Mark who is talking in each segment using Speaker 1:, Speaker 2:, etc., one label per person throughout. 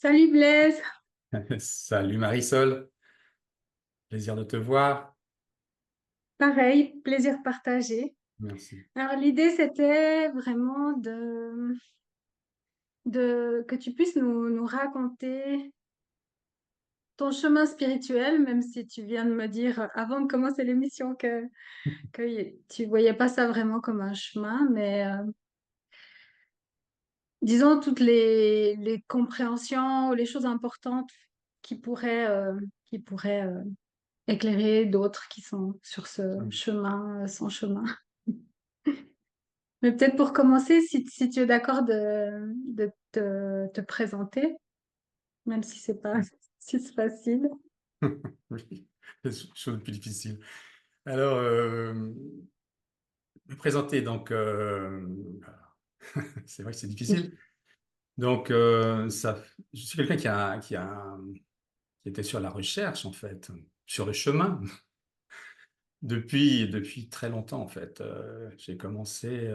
Speaker 1: Salut Blaise,
Speaker 2: Salut Marisol, plaisir de te voir.
Speaker 1: pareil, plaisir partagé.
Speaker 2: Merci.
Speaker 1: Alors l'idée c'était vraiment que tu puisses nous raconter ton chemin spirituel, même si tu viens de me dire avant de commencer l'émission que tu voyais pas ça vraiment comme un chemin, mais disons toutes les compréhensions ou les choses importantes qui pourraient, euh, qui pourraient éclairer d'autres qui sont sur ce chemin, son chemin. Mais peut-être pour commencer, si tu es d'accord de te présenter, même si c'est pas si c'est facile.
Speaker 2: Oui, c'est chose plus difficile. Alors, me présenter, donc, c'est vrai que c'est difficile. Donc, je suis quelqu'un qui était sur la recherche, en fait, sur le chemin, depuis très longtemps, en fait. J'ai commencé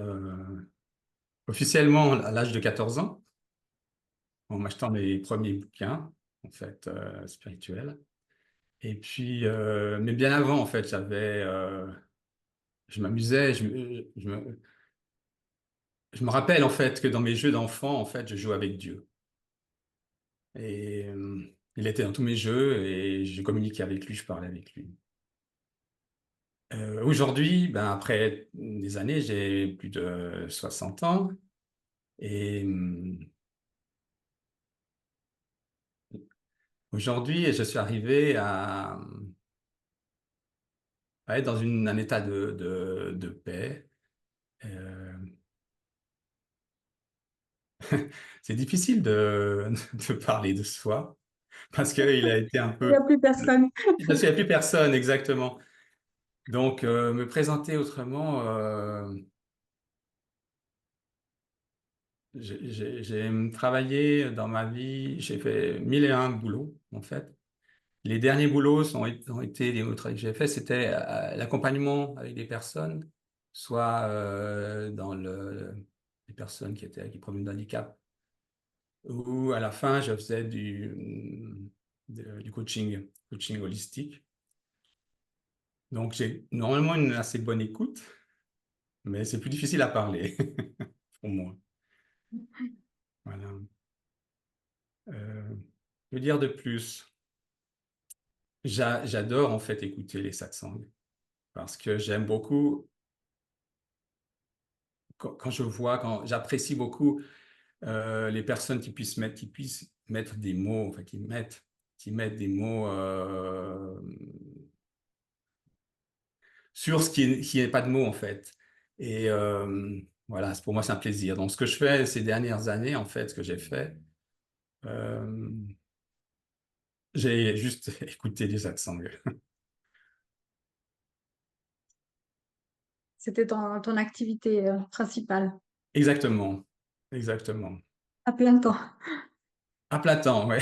Speaker 2: officiellement à l'âge de 14 ans, en m'achetant mes premiers bouquins, en fait, spirituels. Et puis, mais bien avant, en fait, je m'amusais, je me rappelle, en fait, que dans mes jeux d'enfant, en fait, je jouais avec Dieu. Et il était dans tous mes jeux et je communiquais avec lui, je parlais avec lui. Aujourd'hui, ben, après des années, j'ai plus de 60 ans et aujourd'hui, je suis arrivé à être dans un état de paix. Euh, c'est difficile de parler de soi parce qu'il a été un
Speaker 1: Il n'y a
Speaker 2: peu...
Speaker 1: plus personne.
Speaker 2: Parce qu'il n'y a plus personne, exactement. Donc, me présenter autrement, j'ai travaillé dans ma vie, j'ai fait mille et un boulots, en fait. Les derniers boulots ont été les autres que j'ai fait, c'était l'accompagnement avec des personnes, soit les personnes qui problèmes d'handicap, ou à la fin, je faisais du coaching holistique. Donc, j'ai normalement une assez bonne écoute, mais c'est plus difficile à parler pour moi. Voilà. Que dire de plus? J'adore en fait écouter les satsangs parce que j'aime beaucoup quand j'apprécie beaucoup les personnes qui puissent mettre des mots, enfin qui mettent des mots sur qui est pas de mots en fait. Et voilà, pour moi c'est un plaisir. Donc ce que je fais ces dernières années en fait, ce que j'ai fait, euh, j'ai juste écouté les satsangs.
Speaker 1: C'était ton activité principale,
Speaker 2: Exactement, exactement.
Speaker 1: à plein temps.
Speaker 2: À plein temps, ouais,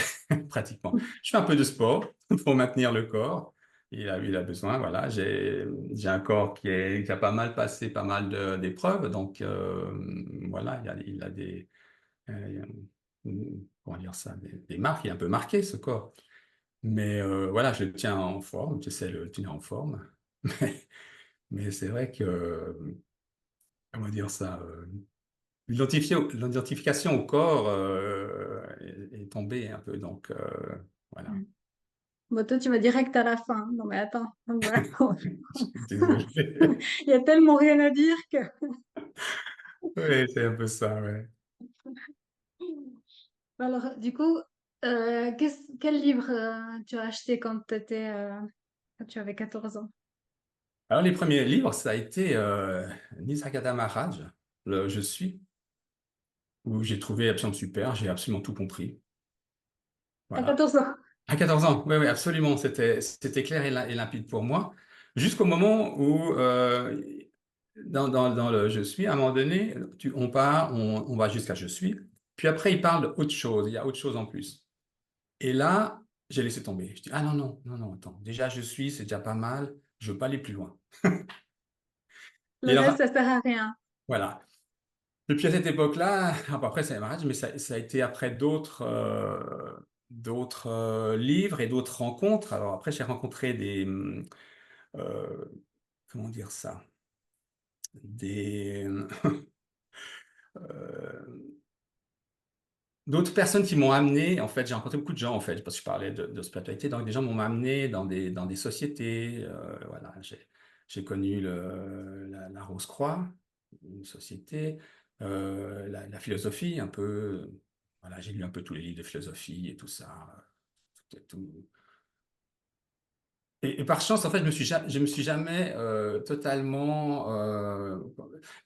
Speaker 2: pratiquement. Je fais un peu de sport pour maintenir le corps. Il a besoin, voilà. J'ai un corps qui a pas mal passé pas mal d'épreuves, donc voilà, il a des, euh, comment dire ça, des marques. Il est un peu marqué ce corps, mais voilà, je le tiens en forme. J'essaie de le tenir en forme, mais, mais c'est vrai que comment dire ça. L'identification au corps est tombée un peu, donc voilà.
Speaker 1: Mm. Bon, toi, tu vas direct à la fin. Non, mais attends. Voilà.
Speaker 2: Je suis désolé.
Speaker 1: Il y a tellement rien à dire que.
Speaker 2: Oui, c'est un peu ça, ouais.
Speaker 1: Alors, du coup, quel livre tu as acheté quand tu avais 14 ans?
Speaker 2: Alors, les premiers livres, ça a été Nisargadatta Maharaj, le Je suis, où j'ai trouvé absolument super, j'ai absolument tout compris.
Speaker 1: À
Speaker 2: Voilà.
Speaker 1: 14 ans.
Speaker 2: À 14 ans, oui, oui, absolument, c'était clair et limpide pour moi, jusqu'au moment où, dans le Je suis, à un moment donné, on va jusqu'à Je suis, puis après, il parle d'autre chose, il y a autre chose en plus. Et là, j'ai laissé tomber. Je dis, ah non, non, non, non, attends, déjà Je suis, c'est déjà pas mal, je veux pas aller plus loin.
Speaker 1: Le
Speaker 2: Et
Speaker 1: reste,
Speaker 2: alors,
Speaker 1: ça sert à rien.
Speaker 2: voilà. Et puis à cette époque-là, ah, bah, après c'est un mariage, mais ça a été après d'autres livres et d'autres rencontres. Alors après, j'ai rencontré euh, comment dire ça, des, euh, d'autres personnes qui m'ont amené, en fait, j'ai rencontré beaucoup de gens, en fait, parce que je parlais de spiritualité, donc des gens m'ont amené dans des sociétés. Voilà, j'ai connu la Rose-Croix, une société, la philosophie, un peu. Voilà, j'ai lu un peu tous les livres de philosophie et tout ça. tout- et par chance, en fait, je me suis jamais totalement.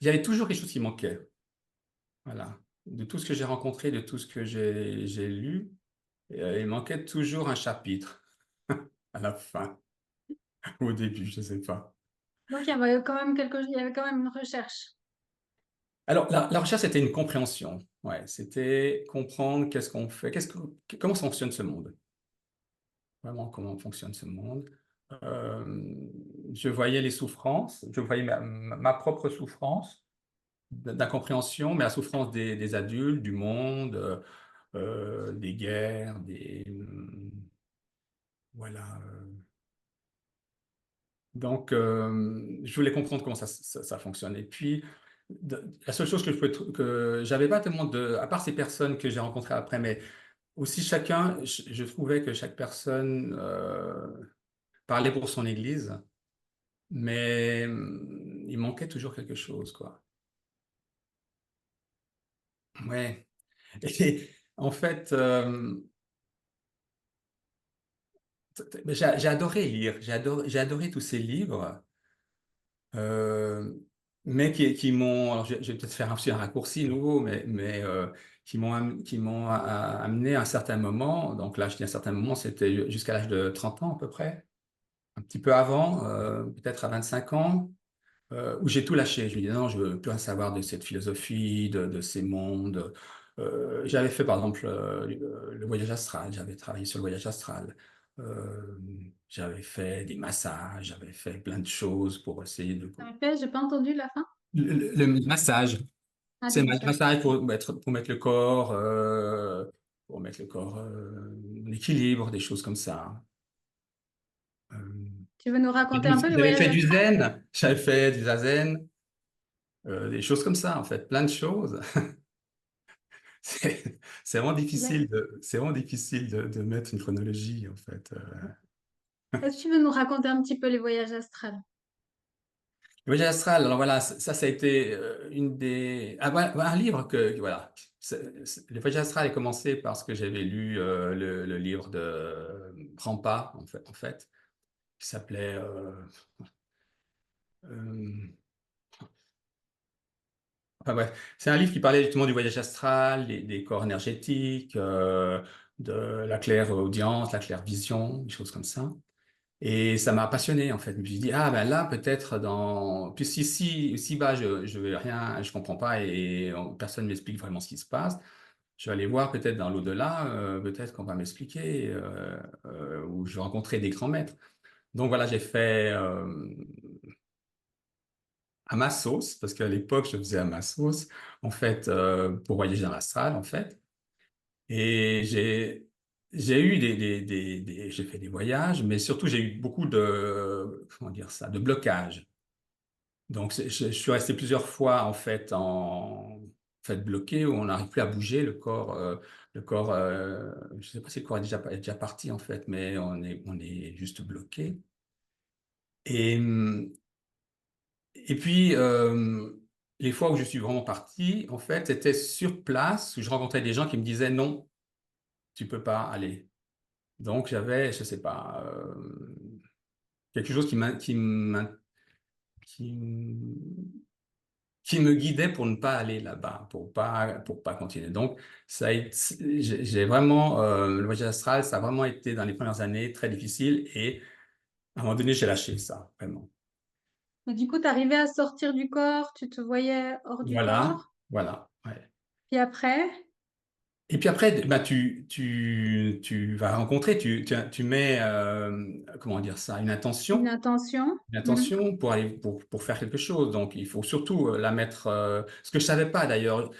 Speaker 2: Il y avait toujours quelque chose qui manquait. Voilà. De tout ce que j'ai rencontré, de tout ce que j'ai lu. Il manquait toujours un chapitre à la fin, ou au début, je ne sais pas.
Speaker 1: Donc, il y avait quand même quelque chose, il y avait quand même une recherche.
Speaker 2: Alors, la recherche, c'était une compréhension. Ouais, c'était comprendre qu'est-ce qu'on fait, comment fonctionne ce monde. Vraiment, comment fonctionne ce monde. Je voyais les souffrances, je voyais ma propre souffrance d'incompréhension, mais la souffrance des adultes, du monde, des guerres, voilà. Donc, je voulais comprendre comment ça fonctionne. Et puis, la seule chose que que j'avais pas tellement à part ces personnes que j'ai rencontrées après, mais aussi chacun, je trouvais que chaque personne parlait pour son église, mais il manquait toujours quelque chose, quoi. Ouais. Et en fait, j'ai adoré lire, j'ai adoré tous ces livres. Euh, mais qui m'ont, alors je vais peut-être faire un raccourci nouveau, qui m'ont amené à un certain moment, donc là je dis un certain moment, c'était jusqu'à l'âge de 30 ans à peu près, un petit peu avant, peut-être à 25 ans, où j'ai tout lâché. Je me disais non, je veux plus rien savoir de cette philosophie, de ces mondes. J'avais fait par exemple le voyage astral, j'avais travaillé sur le voyage astral. Euh, J'avais fait des massages, j'avais fait plein de choses pour essayer de
Speaker 1: Répète, j'ai pas entendu la fin.
Speaker 2: le massage,
Speaker 1: Ah,
Speaker 2: c'est
Speaker 1: du
Speaker 2: le
Speaker 1: massage.
Speaker 2: massage pour mettre le corps en équilibre, des choses comme ça. Euh,
Speaker 1: Tu veux nous raconter un peu le
Speaker 2: J'avais
Speaker 1: voyage
Speaker 2: fait du
Speaker 1: astral?
Speaker 2: zen, j'avais fait du zazen, des choses comme ça, en fait, plein de choses. C'est vraiment
Speaker 1: Le-
Speaker 2: c'est vraiment difficile de mettre une chronologie, en fait.
Speaker 1: Est-ce que tu veux nous raconter un petit peu les voyages astrales?
Speaker 2: Le voyage astral, alors voilà, ça a été une des... Ah, voilà, un livre voilà. Le voyage astral est commencé parce que j'avais lu le livre de Rampa, en fait, qui s'appelait... euh, enfin bref, c'est un livre qui parlait justement du voyage astral, des corps énergétiques, de la claire audience, la claire vision, des choses comme ça. Et ça m'a passionné en fait. Je me suis dit, ah ben là, peut-être dans... Puis si bas, je vais rien, je comprends pas et personne m'explique vraiment ce qui se passe. Je vais aller voir peut-être dans l'au-delà, peut-être qu'on va m'expliquer, ou je vais rencontrer des grands maîtres. Donc voilà, j'ai fait à ma sauce, parce qu'à l'époque, je faisais à ma sauce, en fait, pour voyager dans l'astral, en fait. Et j'ai eu j'ai fait des voyages, mais surtout j'ai eu beaucoup comment dire ça, de blocages. Donc je suis resté plusieurs fois en fait bloqué où on n'arrive plus à bouger le corps. Je sais pas si le corps est déjà parti en fait, mais on est juste bloqué. Et et puis les fois où je suis vraiment parti, en fait, c'était sur place où je rencontrais des gens qui me disaient non, tu peux pas aller. Donc j'avais, je sais pas, quelque chose qui, qui me guidait pour ne pas aller là-bas, pour pas continuer. Donc j'ai vraiment, le voyage astral, ça a vraiment été dans les premières années très difficile et à un moment donné, j'ai lâché ça, vraiment.
Speaker 1: Mais du coup, tu arrivais à sortir du corps, tu te voyais hors du
Speaker 2: Voilà,
Speaker 1: corps.
Speaker 2: voilà, ouais.
Speaker 1: Puis après?
Speaker 2: Et puis après, bah, tu vas rencontrer, tu mets, comment dire ça,
Speaker 1: Une intention.
Speaker 2: une
Speaker 1: Mhm.
Speaker 2: intention pour aller, pour faire quelque chose. Donc, il faut surtout la mettre, ce que je savais pas d'ailleurs.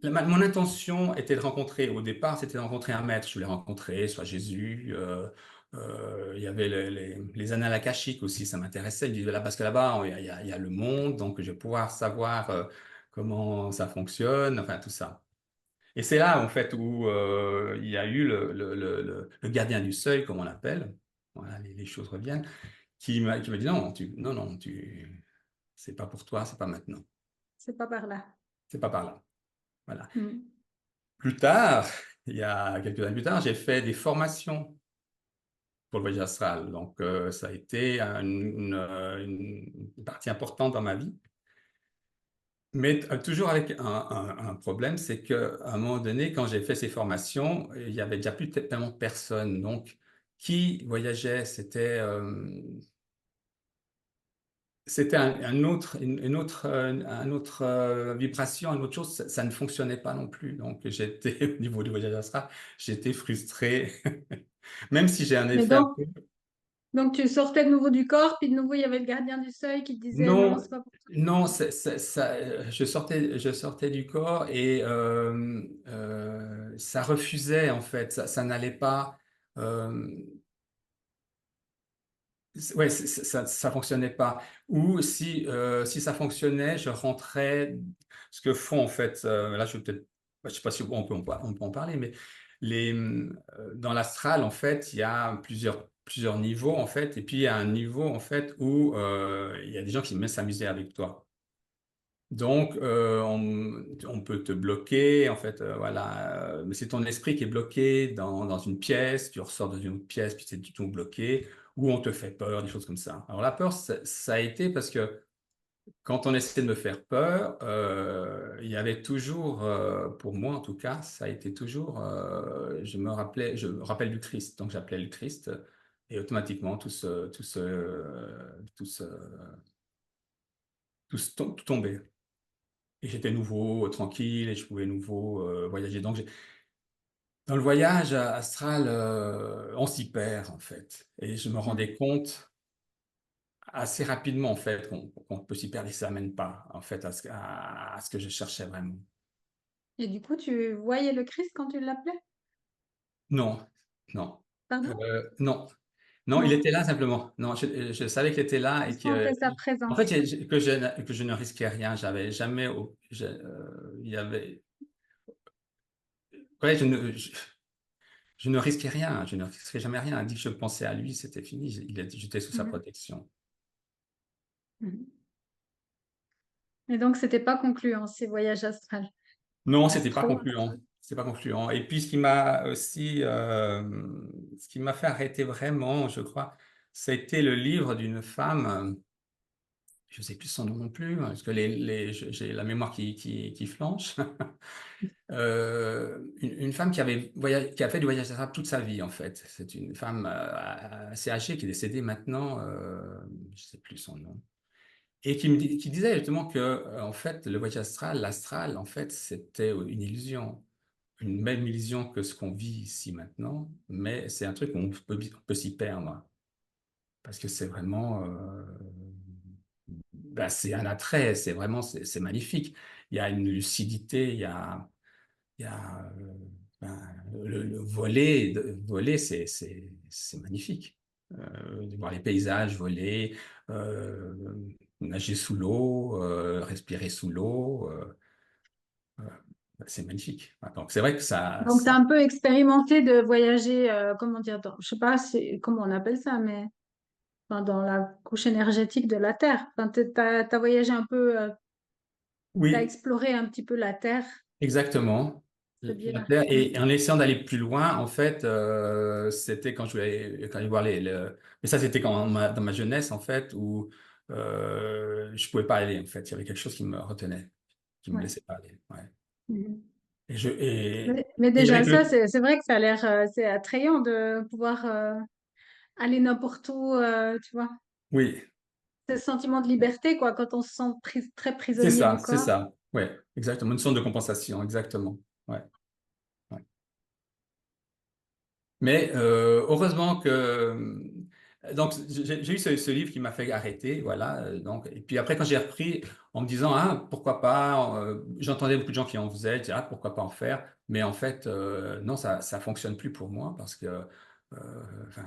Speaker 2: Mon intention était de rencontrer, au départ, c'était de rencontrer un maître. Je voulais rencontrer soit Jésus, il y avait les annales akashiques aussi, ça m'intéressait. Je disais là, parce que là-bas, il y a le monde, donc je vais pouvoir savoir comment ça fonctionne, enfin tout ça. Et c'est là, en fait, où il y a eu le gardien du seuil, comme on l'appelle. Voilà, les choses reviennent, qui m'a dit non, c'est pas pour toi, c'est pas maintenant,
Speaker 1: C'est pas par là.
Speaker 2: c'est pas par là. Voilà.
Speaker 1: Mhm.
Speaker 2: Plus tard, il y a quelques années plus tard, j'ai fait des formations pour le voyage astral. Donc, ça a été une partie importante dans ma vie. Mais toujours avec un problème, c'est qu'à un moment donné, quand j'ai fait ces formations, il y avait déjà plus tellement de personnes. Donc, qui voyageait, c'était un autre, un autre vibration, une autre chose. Ça ne fonctionnait pas non plus. Donc, j'étais au niveau du voyage astral, j'étais frustré, même si j'ai un
Speaker 1: Mais
Speaker 2: effet un
Speaker 1: donc,
Speaker 2: peu.
Speaker 1: donc tu sortais de nouveau du corps, puis de nouveau il y avait le gardien du seuil qui te disait non,
Speaker 2: Non,
Speaker 1: c'est pas pour toi.
Speaker 2: non, je sortais du corps et ça refusait en fait, ça n'allait pas. euh, ouais, ça fonctionnait pas. Ou si ça fonctionnait, je rentrais. Ce que font en fait, là je vais peut-être, je sais pas si on peut en parler, mais dans l'astral en fait, il y a plusieurs niveaux en fait, et puis il y a un niveau en fait où il y a des gens qui aiment s'amuser avec toi. Donc, on peut te bloquer, en fait, voilà. Mais c'est ton esprit qui est bloqué dans une pièce, tu ressors dans une autre pièce, puis c'est du tout bloqué, ou on te fait peur, des choses comme ça. Alors, la peur, ça a été parce que quand on essaie de me faire peur, il y avait toujours, pour moi en tout cas, ça a été toujours, je me rappelle du Christ, donc j'appelais le Christ, et automatiquement, tout tombait. Et j'étais nouveau, tranquille, et je pouvais nouveau voyager. Donc, dans le voyage astral, on s'y perd, en fait. Et je me
Speaker 1: Mhm.
Speaker 2: rendais compte assez rapidement, en fait, qu'on peut s'y perdre et ça n'amène pas, en fait, à ce que je cherchais vraiment.
Speaker 1: Et du coup, tu voyais le Christ quand tu l'appelais?
Speaker 2: Non, non,
Speaker 1: Pardon?
Speaker 2: non, non, il
Speaker 1: Non,
Speaker 2: était là simplement. Non, je savais qu'il était là
Speaker 1: tu
Speaker 2: et que,
Speaker 1: sentais sa
Speaker 2: en fait,
Speaker 1: présence.
Speaker 2: que je ne risquais rien. J'avais jamais, il y avait, ouais, je ne risquais rien, je ne risquais jamais rien. Dès que je pensais à lui, c'était fini. J'étais sous sa
Speaker 1: Mhm.
Speaker 2: protection.
Speaker 1: Mhm. Et donc, c'était pas concluant, ces voyages
Speaker 2: Non, c'était pas
Speaker 1: astraux.
Speaker 2: concluant. C'est pas concluant. Et puis, ce qui m'a aussi, ce qui m'a fait arrêter vraiment, je crois, c'était le livre d'une femme. Je ne sais plus son nom non plus, hein, parce que j'ai la mémoire qui flanche. Une femme qui a fait du voyage astral toute sa vie, en fait. C'est une femme assez âgée qui est décédée maintenant, je ne sais plus son nom. Et qui disait justement que, en fait, le voyage astral, l'astral, en fait, c'était une illusion. Une même illusion que ce qu'on vit ici maintenant, mais c'est un truc où on peut s'y perdre. Parce que c'est vraiment, ben, c'est un attrait, c'est vraiment, c'est magnifique. Il y a une lucidité, il y a ben, voler, c'est magnifique. De voir les paysages voler, euh, nager sous l'eau, respirer sous l'eau, c'est magnifique. Donc c'est vrai que
Speaker 1: Donc, tu as un peu expérimenté de voyager, comment dire, je sais pas comment on appelle ça, mais enfin, dans la couche énergétique de la Terre. Enfin, tu as voyagé un peu, tu as
Speaker 2: oui,
Speaker 1: exploré un petit peu la Terre,
Speaker 2: exactement.
Speaker 1: ce
Speaker 2: La
Speaker 1: biais-là.
Speaker 2: Terre.
Speaker 1: Mm.
Speaker 2: Et en essayant d'aller plus loin, en fait, c'était quand je voir mais ça, c'était dans ma jeunesse, en fait, où je pouvais pas aller, en fait. Il y avait quelque chose qui me retenait, qui me
Speaker 1: Ouais.
Speaker 2: laissait pas aller. Ouais.
Speaker 1: Mhm.
Speaker 2: Et, je,
Speaker 1: Mais
Speaker 2: et
Speaker 1: déjà,
Speaker 2: avec
Speaker 1: ça,
Speaker 2: le...
Speaker 1: c'est vrai que ça a l'air, c'est attrayant de pouvoir aller n'importe où, tu vois.
Speaker 2: Oui,
Speaker 1: C'est ce sentiment de liberté, quoi, quand on se sent très prisonnier du
Speaker 2: c'est
Speaker 1: corps.
Speaker 2: ça. Ouais, exactement. Une sorte de compensation, exactement. Ouais. Mais heureusement que donc j'ai eu ce livre qui m'a fait arrêter, voilà. Donc et puis après quand j'ai repris en me disant ah pourquoi pas, j'entendais beaucoup de gens qui en faisaient, je disais, ah pourquoi pas en faire, mais en fait non ça fonctionne plus pour moi parce que enfin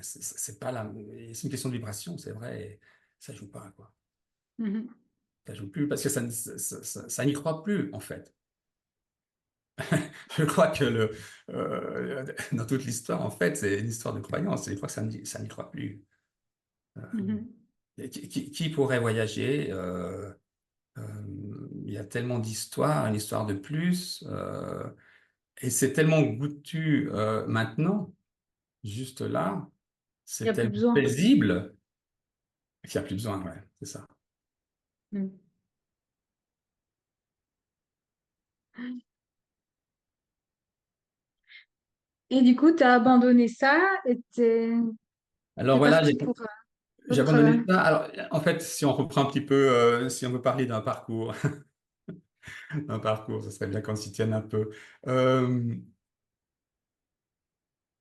Speaker 2: c'est pas la c'est une question de vibration c'est vrai et ça joue pas quoi,
Speaker 1: Mhm.
Speaker 2: ça joue plus parce que ça n'y croit plus en fait. Je crois que dans toute l'histoire, en fait, c'est une histoire de croyance. Et je crois que ça n'y croit plus.
Speaker 1: Mhm.
Speaker 2: Et qui pourrait voyager? Euh, il y a tellement d'histoires, une histoire de plus. Et c'est tellement goûtu maintenant, juste là.
Speaker 1: Il n'y
Speaker 2: C'est
Speaker 1: a plus
Speaker 2: tellement
Speaker 1: besoin.
Speaker 2: paisible qu'il n'y a plus besoin. Ouais, c'est ça.
Speaker 1: Mhm. Et du coup, tu as abandonné ça et
Speaker 2: Alors
Speaker 1: t'es
Speaker 2: voilà,
Speaker 1: parti pour
Speaker 2: j'ai
Speaker 1: autre.
Speaker 2: abandonné ça. Alors, en fait, si on reprend un petit peu, si on veut parler d'un parcours, un parcours, ce serait bien qu'on s'y tienne un peu. Euh,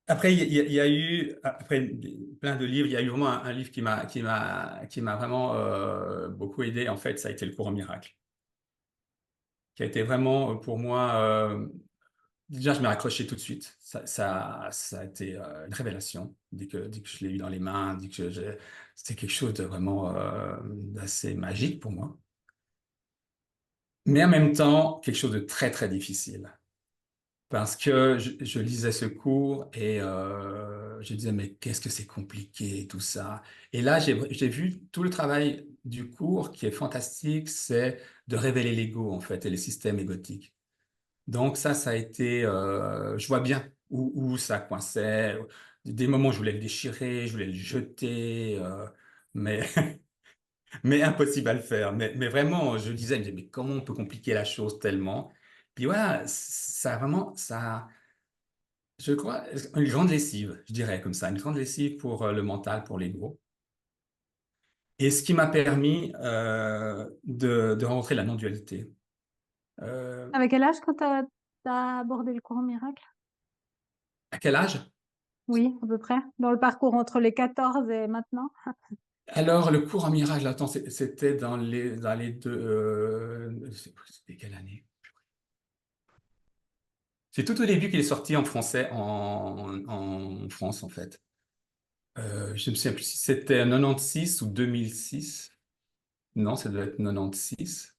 Speaker 2: Après, il y a eu, après plein de livres, il y a eu vraiment un livre qui m'a vraiment beaucoup aidé. En fait, ça a été Le Cours en miracle, qui a été vraiment pour moi, déjà, je m'ai raccroché tout de suite. Ça a été une révélation dès que je l'ai eu dans les mains, c'était quelque chose de vraiment d'assez magique pour moi. Mais en même temps, quelque chose de très, très difficile. Parce que je lisais ce cours et je disais, mais qu'est-ce que c'est compliqué tout ça. Et là, j'ai vu tout le travail du cours qui est fantastique, c'est de révéler l'ego en fait et les systèmes égotiques. Donc ça a été, je vois bien où ça coinçait, des moments où je voulais le déchirer, je voulais le jeter, mais mais impossible à le faire. Mais vraiment, je disais, mais comment on peut compliquer la chose tellement? Puis voilà, ça a vraiment, ça. Je crois, une grande lessive, je dirais comme ça, une grande lessive pour le mental, pour l'ego. Et ce qui m'a permis de rencontrer la non-dualité. Euh,
Speaker 1: Avec quel âge quand tu as abordé le courant miracle?
Speaker 2: à quel âge?
Speaker 1: Oui, à peu près. Dans le parcours entre les 14 et maintenant.
Speaker 2: Alors, le cours en miracle, attends, c'était dans les deux... c'était quelle année? C'est tout au début qu'il est sorti en français en France, en fait. Je ne me souviens plus si c'était 96 ou 2006. Non, ça doit être 96.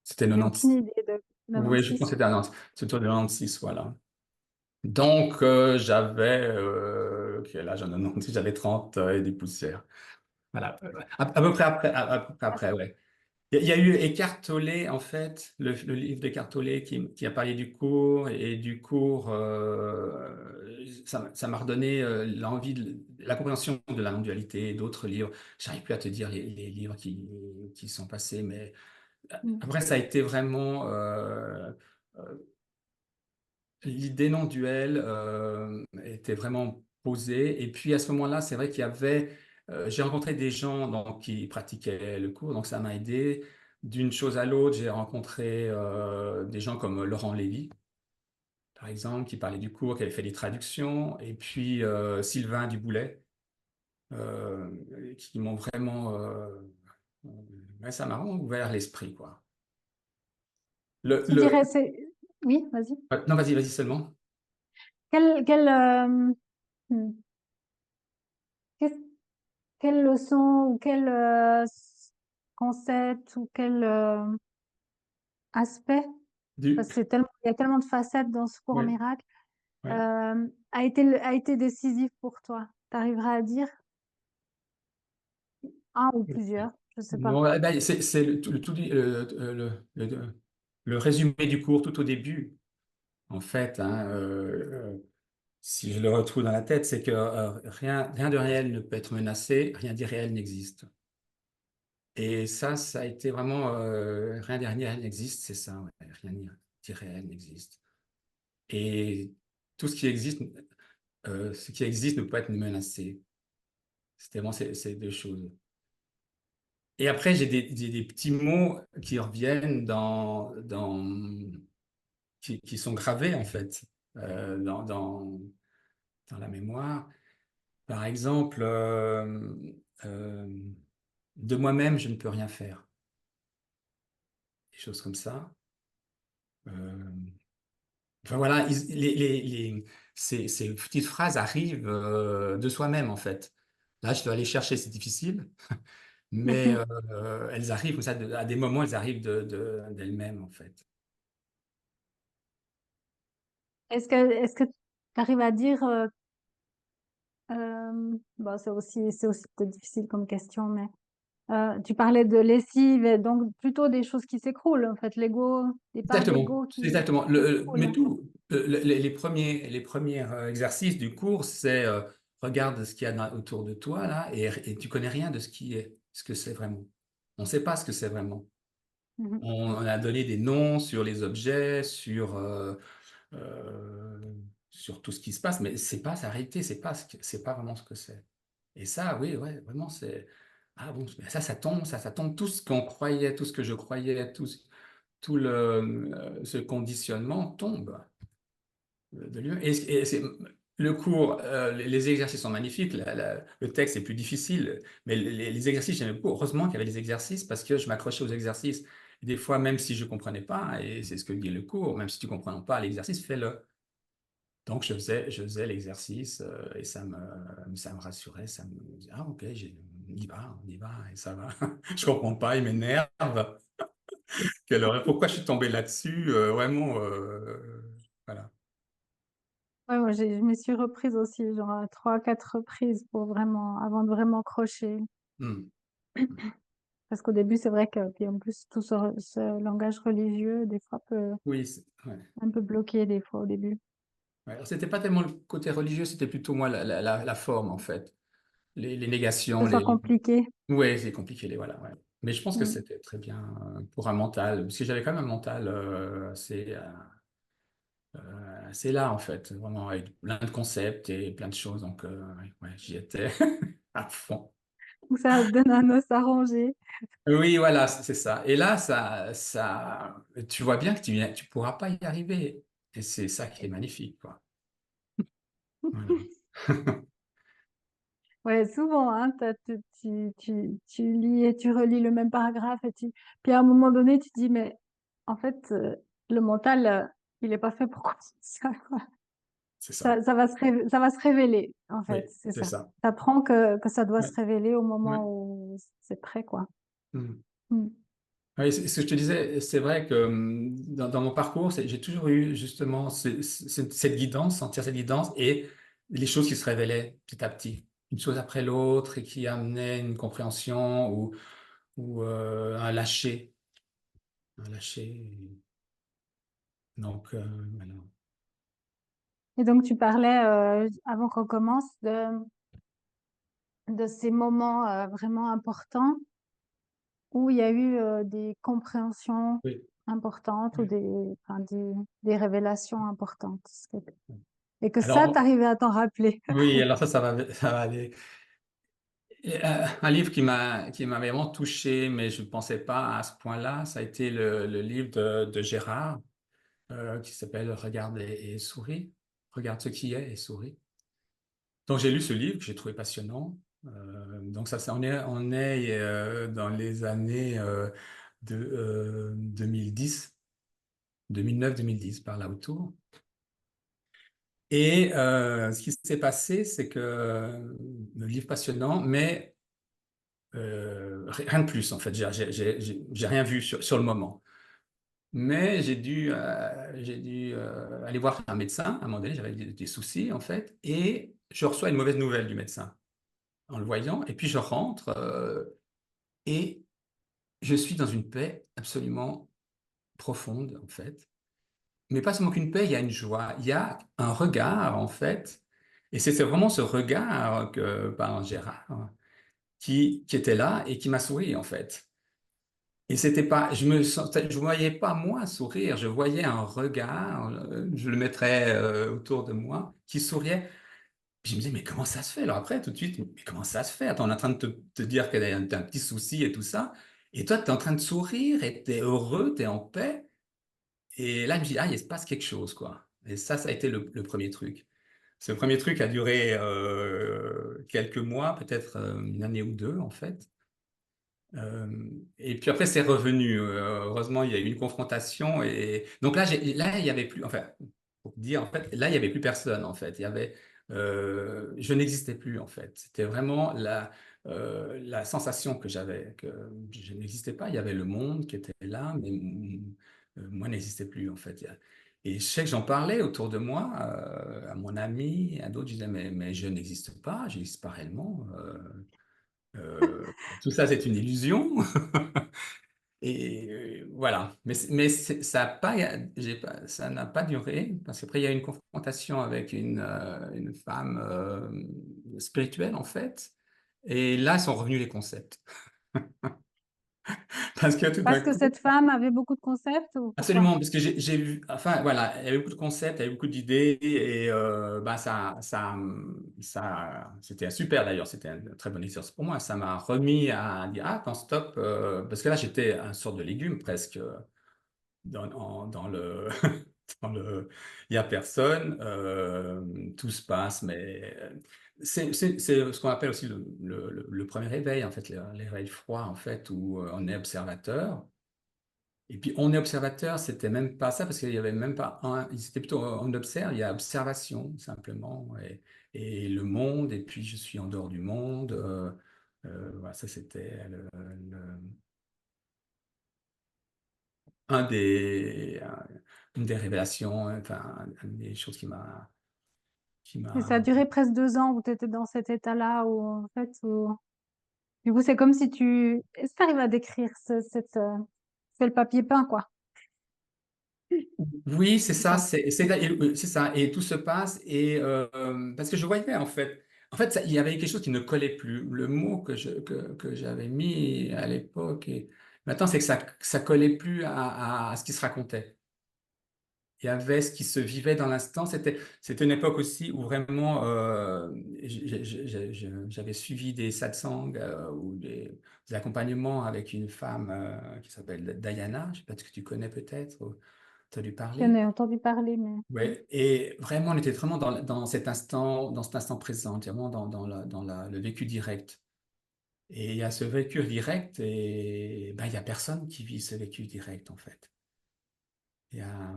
Speaker 2: C'était
Speaker 1: J'ai aucune
Speaker 2: 96.
Speaker 1: idée de
Speaker 2: Oui, je pense
Speaker 1: 96.
Speaker 2: que c'était à Nantes. C'est autour de 96, voilà. Donc, j'avais, quel âge en 96? J'avais 30 et des poussières. Voilà. À peu près après, à peu près après, ouais. Il y a eu Eckhart Tolle, en fait, le livre d'Eckhart Tolle qui a parlé du cours, et du cours, ça m'a redonné l'envie, la compréhension de la non-dualité et d'autres livres. J'arrive plus à te dire les livres qui sont passés, mais
Speaker 1: Mm.
Speaker 2: après, ça a été vraiment l'idée non duel était vraiment posée. Et puis à ce moment-là, c'est vrai qu'il y avait, j'ai rencontré des gens donc, qui pratiquaient le cours, donc ça m'a aidé. D'une chose à l'autre, j'ai rencontré des gens comme Laurent Lévy, par exemple, qui parlait du cours, qui avait fait des traductions, et puis Sylvain Duboulet, qui m'ont vraiment, ouais, ça m'a vraiment ouvert l'esprit, quoi. Le,
Speaker 1: Tu
Speaker 2: le,
Speaker 1: dirais, c'est. Oui, vas-y.
Speaker 2: non, vas-y seulement.
Speaker 1: Quelle, hmm, qu'est-ce- quelle leçon ou quel concept ou quel aspect,
Speaker 2: Du,
Speaker 1: parce que il y a tellement de facettes dans ce cours
Speaker 2: oui,
Speaker 1: miracle,
Speaker 2: oui.
Speaker 1: a été décisif pour toi? Tu arriveras à dire un ou plusieurs, je sais pas.
Speaker 2: Non, eh ben, c'est le résumé du cours tout au début, en fait. Hein, si je le retrouve dans la tête, c'est que rien de réel ne peut être menacé, rien d'irréel n'existe. Et ça a été vraiment rien d'irréel n'existe, c'est ça, ouais, rien d'irréel n'existe. Et tout ce qui existe ne peut pas être menacé. C'était vraiment ces deux choses. Et après, j'ai des petits mots qui reviennent qui sont gravés, en fait. dans la mémoire. Par exemple, euh, de moi-même, je ne peux rien faire. Des choses comme ça. Euh, enfin voilà, ces petites phrases arrivent de soi-même en fait. Là, je dois aller chercher, c'est difficile, mais elles arrivent comme ça, à des moments, elles arrivent d'elles-mêmes en fait.
Speaker 1: Est-ce que tu arrives à dire, bon, c'est aussi peut-être difficile comme question, mais tu parlais de lessive et donc plutôt des choses qui s'écroulent, en fait, l'ego, des parts
Speaker 2: Exactement,
Speaker 1: d'ego
Speaker 2: c'est exactement.
Speaker 1: qui s'écroulent.
Speaker 2: Mais tout, les premiers exercices du cours, c'est regarde ce qu'il y a autour de toi là, et tu connais rien de ce que c'est vraiment. On ne sait pas ce que c'est vraiment.
Speaker 1: Mhm.
Speaker 2: On a donné des noms sur les objets, euh, sur tout ce qui se passe, mais c'est pas sa réalité, c'est pas vraiment ce que c'est. Et ça, oui, ouais, vraiment, c'est ah bon, ça tombe, ça tombe. Tout ce qu'on croyait, tout ce que je croyais, tout ce conditionnement tombe de lui. Et c'est le cours, les exercices sont magnifiques, le texte est plus difficile, mais les exercices, j'aimais beaucoup. Heureusement qu'il y avait les exercices parce que je m'accrochais aux exercices. Et des fois, même si je ne comprenais pas, et c'est ce que dit le cours, même si tu ne comprends pas l'exercice, fais-le. Donc, je faisais l'exercice et ça me rassurait, ça me disait, ah, ok, on y va, et ça va. Je comprends pas, il m'énerve. Pourquoi je suis tombé là-dessus? Vraiment, voilà.
Speaker 1: Ouais, moi, je me suis reprise aussi, genre à 3, 4 reprises pour vraiment, avant de vraiment crocher.
Speaker 2: Hmm.
Speaker 1: Parce qu'au début, c'est vrai que, puis en plus, tout ce langage religieux, des fois, peut
Speaker 2: Oui, ouais.
Speaker 1: un peu bloquer, des fois, au début.
Speaker 2: Ouais. Alors, c'était pas tellement le côté religieux, c'était plutôt moi la forme, en fait. Les
Speaker 1: Que
Speaker 2: négations,
Speaker 1: ce soit compliqué.
Speaker 2: Ouais, c'est compliqué, voilà, ouais. Mais je pense que
Speaker 1: Mm.
Speaker 2: c'était très bien pour un mental, parce que j'avais quand même un mental assez là, en fait, vraiment avec plein de concepts et plein de choses, donc ouais, j'y étais à fond.
Speaker 1: Donc, ça donne un os à ronger.
Speaker 2: Oui, voilà, c'est ça. Et là, tu vois bien que tu pourras pas y arriver. Et c'est ça qui est magnifique, quoi. Voilà.
Speaker 1: Ouais, souvent, hein, tu lis et tu relis le même paragraphe puis à un moment donné, tu te dis, mais en fait, le mental, il est pas fait pour ça, quoi.
Speaker 2: C'est ça.
Speaker 1: Ça va se révéler, en fait,
Speaker 2: Oui,
Speaker 1: c'est
Speaker 2: c'est
Speaker 1: ça.
Speaker 2: ça.
Speaker 1: T'apprends que ça doit
Speaker 2: Ouais,
Speaker 1: se révéler au
Speaker 2: ouais.
Speaker 1: moment où c'est prêt, quoi.
Speaker 2: Mm.
Speaker 1: Mm.
Speaker 2: Oui, c'est ce que je te disais, c'est vrai que dans mon parcours, j'ai toujours eu justement cette guidance, sentir cette guidance et les choses qui se révélaient petit à petit, une chose après l'autre et qui amenaient une compréhension ou un lâcher, un lâcher. Donc, voilà.
Speaker 1: Et donc, tu parlais, avant qu'on commence, de ces moments, vraiment importants où il y a eu des compréhensions
Speaker 2: Oui,
Speaker 1: importantes ou
Speaker 2: oui.
Speaker 1: enfin, des révélations importantes. Et que ça,
Speaker 2: Alors,
Speaker 1: t'arrivais à t'en rappeler.
Speaker 2: oui, alors ça va aller. Et, un livre qui m'a vraiment touché, mais je ne pensais pas à ce point-là, ça a été le livre de Gérard, qui s'appelle Regarde et souris. Regarde ce qui est et souris. Donc j'ai lu ce livre que j'ai trouvé passionnant. Donc on est dans les années 2010, 2009-2010, par là autour. Et ce qui s'est passé, c'est que le livre passionnant, mais rien de plus en fait. J'ai rien vu sur le moment. Mais j'ai dû aller voir un médecin. À un moment donné, j'avais des soucis en fait, et je reçois une mauvaise nouvelle du médecin en le voyant. Et puis je rentre et je suis dans une paix absolument profonde en fait. Mais pas seulement qu'une paix, il y a une joie, il y a un regard en fait. Et c'est vraiment ce regard que par Gérard qui était là et qui m'a souri en fait. Et c'était pas, je voyais pas moi sourire, je voyais un regard, je le mettrais autour de moi, qui souriait. Puis je me disais, mais comment ça se fait? Alors après, tout de suite, mais comment ça se fait? Attends, on est en train de te dire que t'as un petit souci et tout ça. Et toi, tu es en train de sourire et tu es heureux, tu es en paix. Et là, je me dis, ah, il se passe quelque chose, quoi. Et ça a été le premier truc. Ce premier truc a duré quelques mois, peut-être une année ou deux en fait. Et puis après, c'est revenu. Heureusement, il y a eu une confrontation. Et donc là, il y avait plus, enfin, pour dire, en fait, là, il y avait plus personne, en fait. Je n'existais plus, en fait. C'était vraiment la sensation que j'avais, que je n'existais pas. Il y avait le monde qui était là, mais moi, n'existais plus, en fait. Et je sais que j'en parlais autour de moi, à mon ami, à d'autres. Je disais, mais je n'existe pas, j'existe pas réellement. Tout ça, c'est une illusion. Et voilà. Ça a pas, ça n'a pas duré, parce qu'après, il y a eu une confrontation avec une femme spirituelle, en fait. Et là sont revenus les concepts. Parce que tout d'un
Speaker 1: Parce que
Speaker 2: coup,
Speaker 1: cette femme avait beaucoup de concepts ou pourquoi?
Speaker 2: absolument, parce que j'ai vu, enfin voilà, il y avait beaucoup de concepts, il y avait beaucoup d'idées, et bah, c'était super d'ailleurs, c'était un très bon exercice pour moi. Ça m'a remis à dire, ah, attends, stop, parce que là j'étais un sorte de légume presque dans le, il n'y a personne, tout se passe, mais c'est ce qu'on appelle aussi le premier réveil, en fait, l'éveil froid, en fait, où on est observateur. Et puis, on est observateur, c'était même pas ça, parce qu'il y avait même pas c'était plutôt on observe, il y a observation, simplement, et le monde, et puis je suis en dehors du monde. Voilà, ça, c'était un des, un- une des révélations, enfin, une des choses qui
Speaker 1: Et ça a
Speaker 2: m'a,
Speaker 1: duré presque 2 ans où tu étais dans cet état-là, où en fait, du coup, c'est comme si tu... Est-ce que tu arrives à décrire c'est le papier peint, quoi.
Speaker 2: oui, c'est
Speaker 1: C'est
Speaker 2: ça,
Speaker 1: ça.
Speaker 2: c'est ça, et tout se passe, parce que je voyais en fait, il y avait quelque chose qui ne collait plus. Le mot que j'avais mis à l'époque, et maintenant, c'est que ça collait plus à ce qui se racontait. Il y avait ce qui se vivait dans l'instant. C'était une époque aussi où vraiment, j'avais suivi des satsangs ou des accompagnements avec une femme qui s'appelle Diana. Je ne sais pas si tu connais peut-être, ou tu as dû
Speaker 1: J'en
Speaker 2: parler.
Speaker 1: ai entendu parler, mais...
Speaker 2: Ouais, et vraiment, on était vraiment dans cet instant présent, vraiment le vécu direct. Et il y a ce vécu direct et ben, il y a personne qui vit ce vécu direct, en fait. Il y a,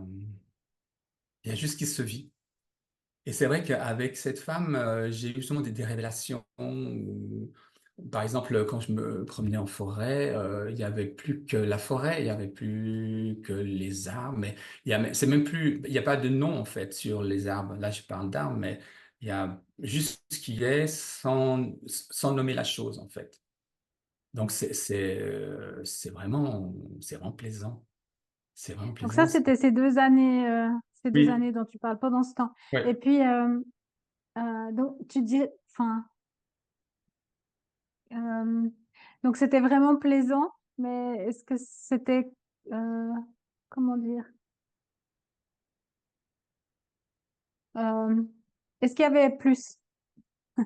Speaker 2: il y a juste ce qui se vit. Et c'est vrai qu'avec cette femme, j'ai eu justement des révélations. Par exemple, quand je me promenais en forêt, il y avait plus que la forêt, il y avait plus que les arbres, mais c'est même plus, il n'y a pas de nom en fait sur les arbres. Là, je parle d'arbres, mais il y a juste ce qui est sans nommer la chose en fait. Donc c'est vraiment plaisant. C'est vraiment
Speaker 1: Donc ça,
Speaker 2: plaisant.
Speaker 1: c'était ces deux
Speaker 2: Oui,
Speaker 1: années dont tu parles pendant ce temps. Et
Speaker 2: ouais.
Speaker 1: puis, donc, tu dis... Enfin, euh, donc c'était vraiment plaisant, mais est-ce que c'était... euh, comment dire? Euh, est-ce qu'il y avait plus? Je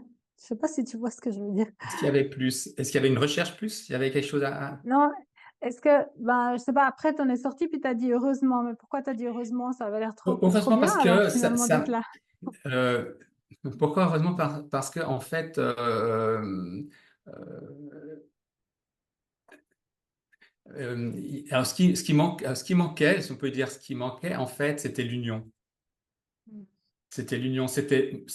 Speaker 1: sais pas si tu vois ce que je veux dire.
Speaker 2: Est-ce qu'il y avait plus? Est-ce qu'il y avait une recherche plus? Il y avait quelque chose à...
Speaker 1: Non, est-ce que, ben, je sais pas, après, t'en es sorti, puis t'as dit heureusement. Mais pourquoi t'as dit heureusement? Ça avait l'air trop
Speaker 2: Heureusement
Speaker 1: bien,
Speaker 2: parce
Speaker 1: alors,
Speaker 2: que
Speaker 1: finalement, d'être là.
Speaker 2: euh, pourquoi heureusement parce que en fait euh, alors ce qui manquait, si on peut dire ce qui manquait en fait, c'était l'union.
Speaker 1: Mm.
Speaker 2: C'était l'union, c'était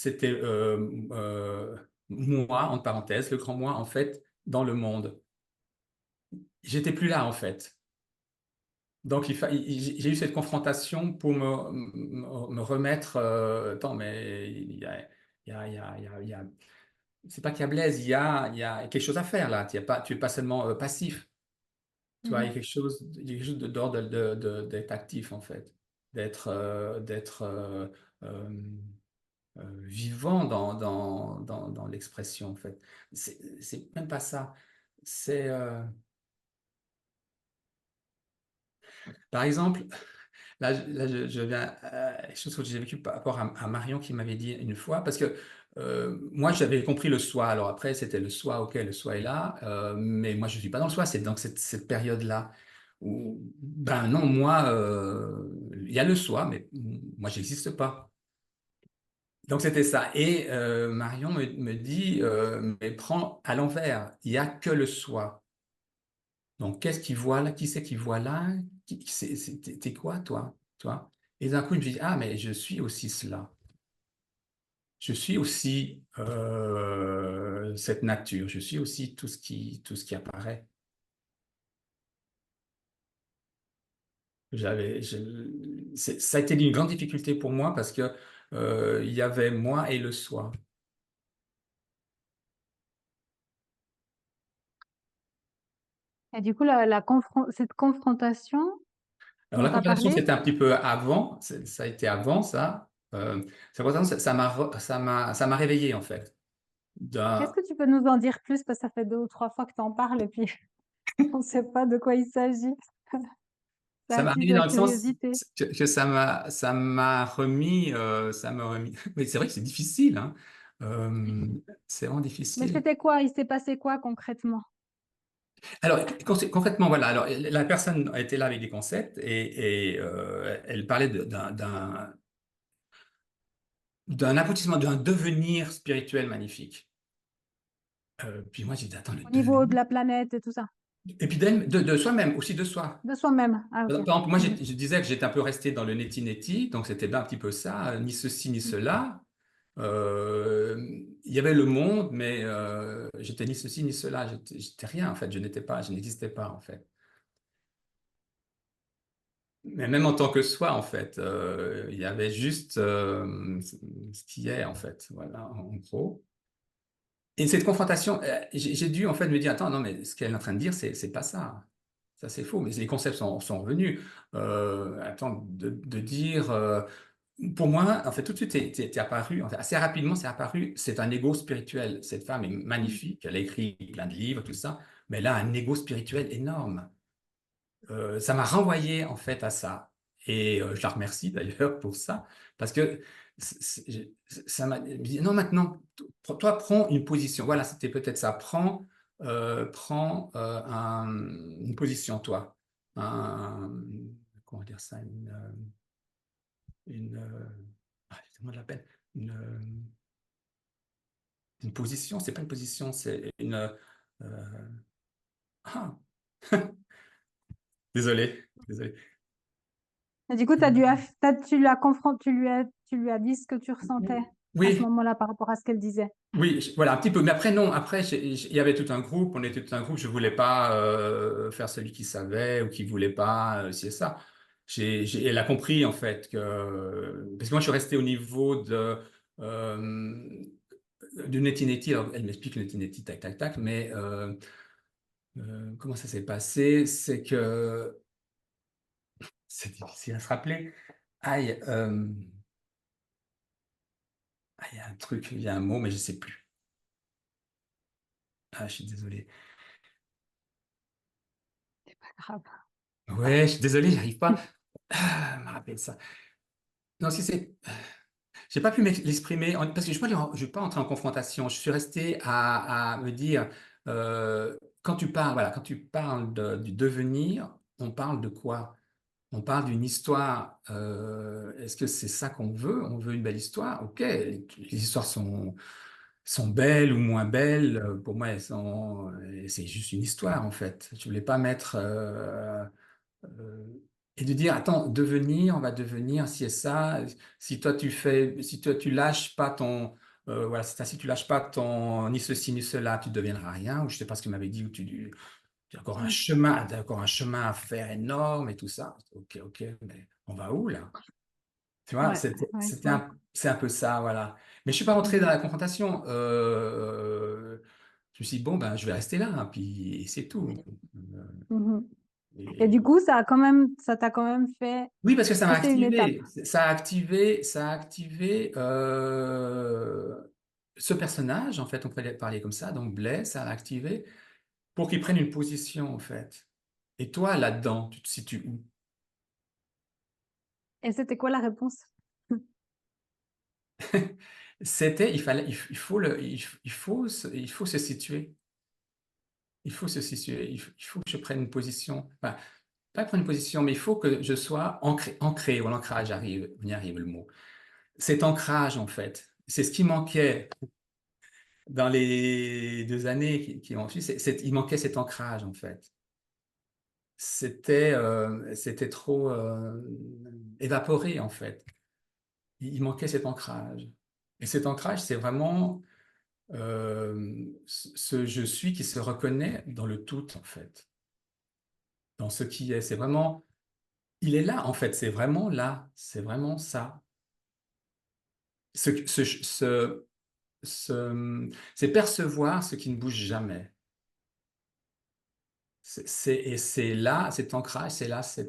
Speaker 2: moi entre parenthèses, le grand moi en fait dans le monde. J'étais plus là en fait. Donc j'ai eu cette confrontation pour me remettre. Attends, mais il y a c'est pas qu'il y a Blaise, il y a quelque chose à faire là. Tu es pas seulement passif. Tu vois,
Speaker 1: Mhm.
Speaker 2: il y a quelque chose d'ordre d'être actif en fait, d'être vivant dans l'expression en fait. C'est même pas ça. C'est par exemple, je viens quelque chose que j'ai vécu par rapport à Marion qui m'avait dit une fois, parce que moi, j'avais compris le soi. Alors après, c'était le soi, ok, le soi est là, mais moi, je ne suis pas dans le soi, c'est dans cette période-là Ben non, moi, il y a le soi, mais moi, j'existe pas. Donc c'était ça. Et Marion me dit, mais prends à l'envers, il n'y a que le soi. Donc qu'est-ce qu'il voit là? Qui c'est qui voit là? T'es quoi, toi? Toi? Et d'un coup, je me dis, ah, mais je suis aussi cela. Je suis aussi cette nature. Je suis aussi tout ce qui apparaît. Ça a été une grande difficulté pour moi parce que il y avait moi et le soi.
Speaker 1: Et du coup, cette confrontation
Speaker 2: Alors
Speaker 1: dont
Speaker 2: la
Speaker 1: tu as
Speaker 2: confrontation,
Speaker 1: parlé,
Speaker 2: c'était un petit peu avant, ça a été avant ça. Cette confrontation, ça m'a réveillé en fait.
Speaker 1: qu'est-ce
Speaker 2: D'un-
Speaker 1: que tu peux nous en dire plus? Parce que ça fait 2 ou 3 fois que tu en parles et puis on ne sait pas de quoi il s'agit. Ça
Speaker 2: Ça m'a
Speaker 1: attise
Speaker 2: réveillé
Speaker 1: la
Speaker 2: dans le sens
Speaker 1: curiosité.
Speaker 2: que ça m'a remis, Mais c'est vrai que c'est difficile, hein. Euh, c'est vraiment
Speaker 1: Mais
Speaker 2: difficile.
Speaker 1: c'était quoi? Il s'est passé quoi concrètement?
Speaker 2: Alors concrètement, voilà. Alors la personne était là avec des concepts elle parlait d'un aboutissement, d'un devenir spirituel magnifique. Puis moi, j'ai dit, attends, le
Speaker 1: Au niveau de
Speaker 2: devenir.
Speaker 1: la planète et tout ça?
Speaker 2: Et puis de soi-même, aussi de soi.
Speaker 1: De soi-même. Ah,
Speaker 2: Par
Speaker 1: ok.
Speaker 2: exemple, moi,
Speaker 1: Mhm.
Speaker 2: je disais que j'étais un peu resté dans le neti-neti, donc c'était bien un petit peu ça, ni ceci ni cela. Il y avait le monde, mais j'étais ni ceci ni cela. J'étais rien, en fait. Je n'existais pas, en fait. Mais même en tant que soi, en fait, il y avait juste ce qui est, en fait. Voilà, en gros. Et cette confrontation, j'ai dû en fait me dire, attends, non, mais ce qu'elle est en train de dire, c'est pas ça. Ça, c'est faux. Mais les concepts sont revenus. Attends, de dire, pour moi, en fait, tout de suite, t'es apparu, en fait, assez rapidement, c'est apparu, c'est un ego spirituel. Cette femme est magnifique, elle a écrit plein de livres, tout ça, mais elle a un ego spirituel énorme. Ça m'a renvoyé en fait à ça. Et je la remercie d'ailleurs pour ça, parce que ça m'a dit, non, maintenant, toi, prends une position. Voilà, c'était peut-être ça. Prends une position, toi. Un, comment dire ça? Une, comment on l'appelle? Une, euh, une position, c'est pas une position, c'est une. Ah, désolé, désolé.
Speaker 1: Et du coup, tu lui as dit ce que tu ressentais à ce
Speaker 2: Oui,
Speaker 1: moment-là par rapport à ce qu'elle disait.
Speaker 2: oui, voilà, un petit peu. Mais après, non, après, il y avait tout un groupe, on était tout un groupe, je voulais pas faire celui qui savait ou qui voulait pas, c'est ça. Elle a compris, en fait, parce que moi, je suis resté au niveau euh, du neti-neti. Alors, elle m'explique le neti-neti, tac, tac, tac, mais comment ça s'est passé? C'est que c'est difficile à se rappeler. Aïe, il y a un truc, il y a un mot, mais je sais plus. Ah, je suis désolé.
Speaker 1: Grave.
Speaker 2: Ouais, je suis désolé, j'arrive pas à me rappeler de ça. Non, si c'est, j'ai pas pu l'exprimer parce que je suis pas entré en confrontation. Je suis resté à me dire quand tu parles, voilà, quand tu parles du devenir, on parle de quoi? On parle d'une histoire. Est-ce que c'est ça qu'on veut? On veut une belle histoire? Ok, les histoires sont belles ou moins belles. Pour moi, c'est juste une histoire en fait. Je voulais pas mettre euh, et de dire, attends, devenir, on va devenir, si et ça, si toi tu lâches pas voilà, si tu lâches pas ton, ni ceci ni cela, tu deviendras rien, ou je sais pas ce que m'avait dit, ou tu as encore un
Speaker 1: Mm.
Speaker 2: chemin, t'as encore un chemin à faire énorme et tout ça. Ok, ok, mais on va où là? Tu vois,
Speaker 1: Ouais, ouais, je
Speaker 2: c'est un peu ça, voilà. Mais je suis pas rentré dans
Speaker 1: vois.
Speaker 2: la confrontation. Je me suis dit, bon, ben, je vais rester là, hein, puis et c'est tout. Euh,
Speaker 1: Mhm. Et du
Speaker 2: et-
Speaker 1: coup, ça t'a quand même fait
Speaker 2: Oui, parce que ça m'a
Speaker 1: passer une étape.
Speaker 2: activé. Ça a activé ce personnage, en fait, on pourrait parler comme ça, donc Blaise, ça l'a activé pour qu'il prenne une position, en fait. Et toi, là-dedans, tu te situes où?
Speaker 1: Et c'était quoi la réponse?
Speaker 2: Il faut il faut se situer. Il faut se situer. Il faut que je prenne une position. Enfin, pas prendre une position, mais il faut que je sois ancré, ou l'ancrage arrive, on y arrive le mot. Cet ancrage, en fait, c'est ce qui manquait dans les 2 années qui ont suivi, il manquait cet ancrage, en fait. C'était trop évaporé, en fait. Il manquait cet ancrage. Et cet ancrage, c'est vraiment ce je suis qui se reconnaît dans le tout, en fait, dans ce qui est. C'est vraiment, il est là, en fait, c'est vraiment là, c'est vraiment ça. Ce, ce, ce, c'est percevoir ce qui ne bouge jamais. Et c'est là, cet ancrage, c'est là, je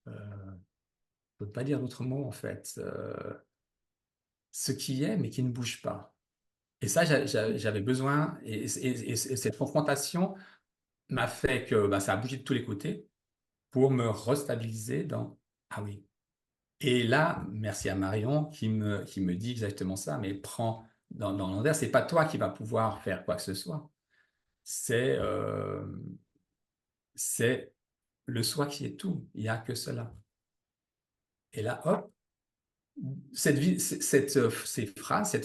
Speaker 2: ne peux pas dire d'autre mot, en fait, ce qui est, mais qui ne bouge pas. Et ça, j'avais besoin, et cette confrontation m'a fait que bah, ça a bougé de tous les côtés pour me restabiliser dans, ah oui. Et là, merci à Marion qui me dit exactement ça, mais prends dans l'envers, c'est pas toi qui vas pouvoir faire quoi que ce soit. C'est c'est le soi qui est tout. Il n'y a que cela. Et là, hop, cette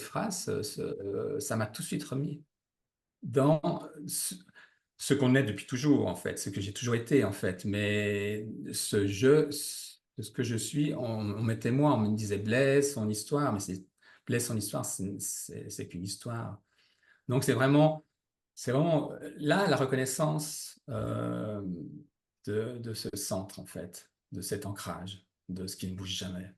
Speaker 2: phrase, ça m'a tout de suite remis dans ce qu'on est depuis toujours, en fait, ce que j'ai toujours été, en fait. Mais ce que je suis, on mettait moi, on me disait Blaise, son histoire, mais Blaise, son histoire, c'est qu'une histoire. Donc c'est vraiment là la reconnaissance de ce centre, en fait, de cet ancrage, de ce qui ne bouge jamais.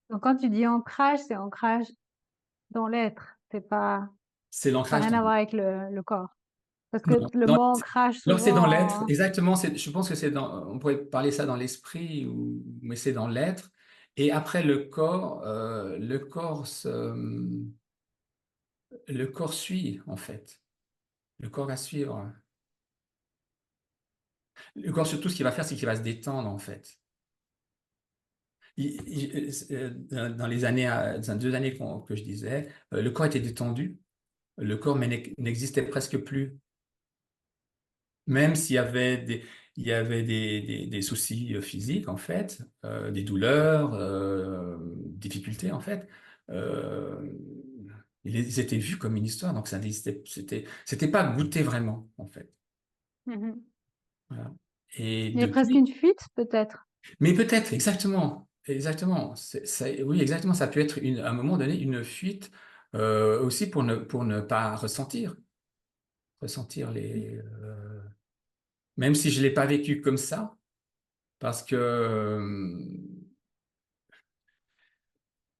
Speaker 1: Donc quand tu dis ancrage, c'est ancrage dans l'être.
Speaker 2: C'est
Speaker 1: Ça n'a
Speaker 2: l'ancrage
Speaker 1: rien
Speaker 2: dans
Speaker 1: à voir avec le corps. Parce que
Speaker 2: non,
Speaker 1: le
Speaker 2: dans-
Speaker 1: mot ancrage,
Speaker 2: alors c'est dans l'être,
Speaker 1: souvent,
Speaker 2: exactement. Je pense que on pourrait parler ça dans l'esprit, mais c'est dans l'être. Et après le corps suit en fait. Le corps va suivre. Le corps surtout, ce qu'il va faire, c'est qu'il va se détendre en fait. Dans les années, dans 2 années que je disais, le corps était détendu. Le corps mais n'existait presque plus. Même s'il y avait il y avait des soucis physiques, en fait, des douleurs, difficultés, en fait, euh, ils étaient vus comme une histoire, donc ça n'existait, c'était pas goûté vraiment, en fait.
Speaker 1: mhm.
Speaker 2: Voilà. Et
Speaker 1: Il y a presque
Speaker 2: depuis,
Speaker 1: une fuite, peut-être.
Speaker 2: mais peut-être, exactement, exactement, oui, exactement, ça peut être à un moment donné une fuite aussi pour ne pas ressentir même si je l'ai pas vécu comme ça. Parce que,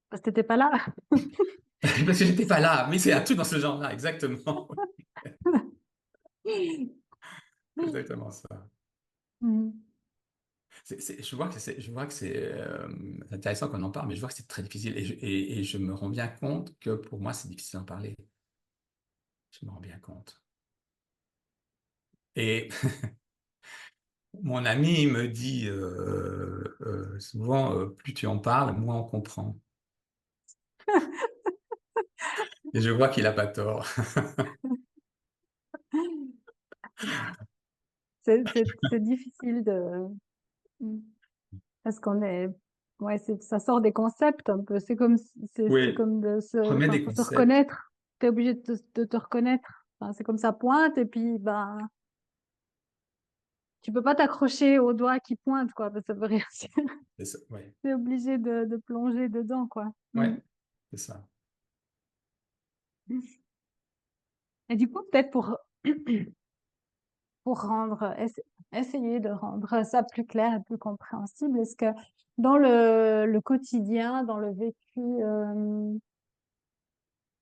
Speaker 1: Parce que t'étais pas là.
Speaker 2: parce que j'étais pas là, mais c'est un truc dans ce genre-là, exactement. Exactement ça.
Speaker 1: Mhm.
Speaker 2: Je vois que c'est intéressant qu'on en parle, mais je vois que c'est très difficile et je me rends bien compte que pour moi, c'est difficile d'en parler. Je me rends bien compte. Et mon ami me dit souvent, plus tu en parles, moins on comprend. Et je vois qu'il a pas tort.
Speaker 1: C'est difficile de... Mm. Parce qu'on est... Ouais, ça sort des concepts un peu. C'est
Speaker 2: Oui,
Speaker 1: comme
Speaker 2: remettre
Speaker 1: enfin,
Speaker 2: des
Speaker 1: faut se
Speaker 2: concepts.
Speaker 1: reconnaître. T'es obligé de te reconnaître. Enfin, c'est comme ça pointe et puis, ben, tu peux pas t'accrocher au doigt qui pointe, quoi, parce que ça veut rien dire.
Speaker 2: Ouais,
Speaker 1: T'es obligé de plonger dedans, quoi.
Speaker 2: ouais,
Speaker 1: Mm.
Speaker 2: c'est ça.
Speaker 1: Et du coup, peut-être pour essayer de rendre ça plus clair et plus compréhensible, est-ce que dans le quotidien, dans le vécu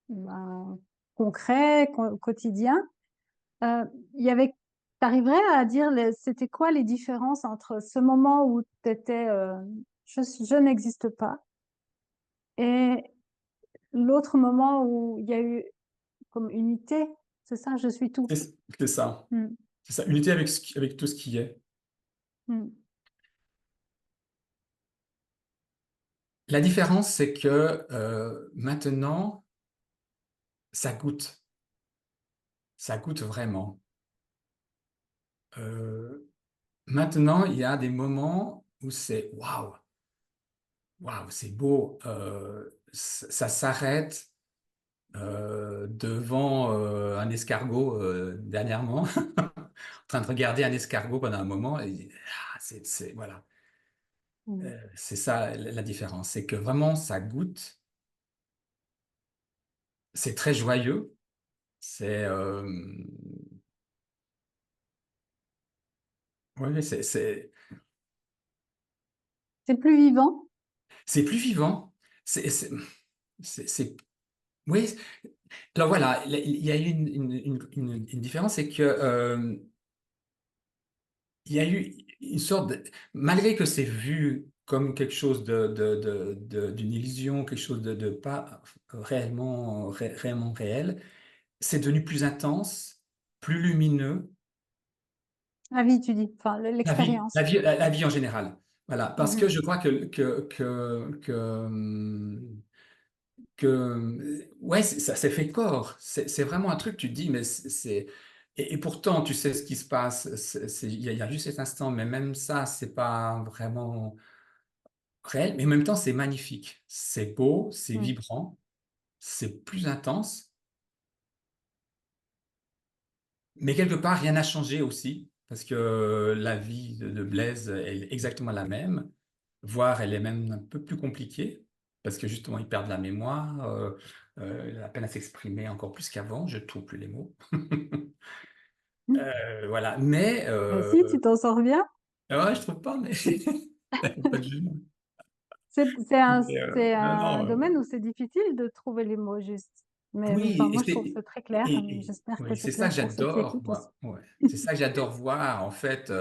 Speaker 1: ben, concret, quotidien, euh, il y avait, t'arriverais à dire c'était quoi les différences entre ce moment où tu étais je n'existe pas et l'autre moment où il y a eu comme unité, c'est ça, je suis tout.
Speaker 2: C'est ça.
Speaker 1: Mm,
Speaker 2: C'est ça, unité avec, avec tout ce qui est.
Speaker 1: mm.
Speaker 2: La différence, c'est que maintenant, ça goûte. ça goûte vraiment. Euh, Maintenant, il y a des moments où c'est waouh, waouh, c'est beau. Ça s'arrête devant un escargot dernièrement, en train de regarder un escargot pendant un moment. Et, voilà.
Speaker 1: Mm.
Speaker 2: C'est ça la différence. C'est que vraiment, ça goûte. C'est très joyeux. C'est ouais,
Speaker 1: C'est plus vivant.
Speaker 2: c'est plus vivant. C'est oui. Alors voilà, il y a eu une différence, c'est que il y a eu une sorte malgré que c'est vu comme quelque chose d'une illusion, quelque chose de pas réellement réel, c'est devenu plus intense, plus lumineux.
Speaker 1: La vie, tu dis, enfin,
Speaker 2: La vie,
Speaker 1: l'expérience.
Speaker 2: la vie en général. Voilà, parce que
Speaker 1: Mhm.
Speaker 2: je crois ouais, ça s'est fait corps. C'est vraiment un truc, tu te dis, mais et pourtant, tu sais ce qui se passe. Il y a juste cet instant, mais même ça, c'est pas vraiment réel. Mais en même temps, c'est magnifique. C'est beau, c'est
Speaker 1: Mm.
Speaker 2: vibrant, c'est plus intense. Mais quelque part, rien n'a changé aussi, parce que la vie de Blaise est exactement la même, voire elle est même un peu plus compliquée, parce que justement, il perd de la mémoire, la peine à s'exprimer encore plus qu'avant, je ne trouve plus les mots. Voilà, mais
Speaker 1: Mais si, tu t'en sors bien.
Speaker 2: ouais, je trouve pas, mais pas de jugement.
Speaker 1: C'est
Speaker 2: Non,
Speaker 1: un
Speaker 2: non,
Speaker 1: domaine où c'est difficile de trouver les mots justes. Mais enfin,
Speaker 2: oui,
Speaker 1: moi, je trouve ça très clair. J'espère que
Speaker 2: oui,
Speaker 1: c'est
Speaker 2: c'est ça
Speaker 1: clair
Speaker 2: que
Speaker 1: pour ceux qui
Speaker 2: j'adore,
Speaker 1: écoutent aussi.
Speaker 2: moi. Ouais. C'est ça que j'adore voir, en fait.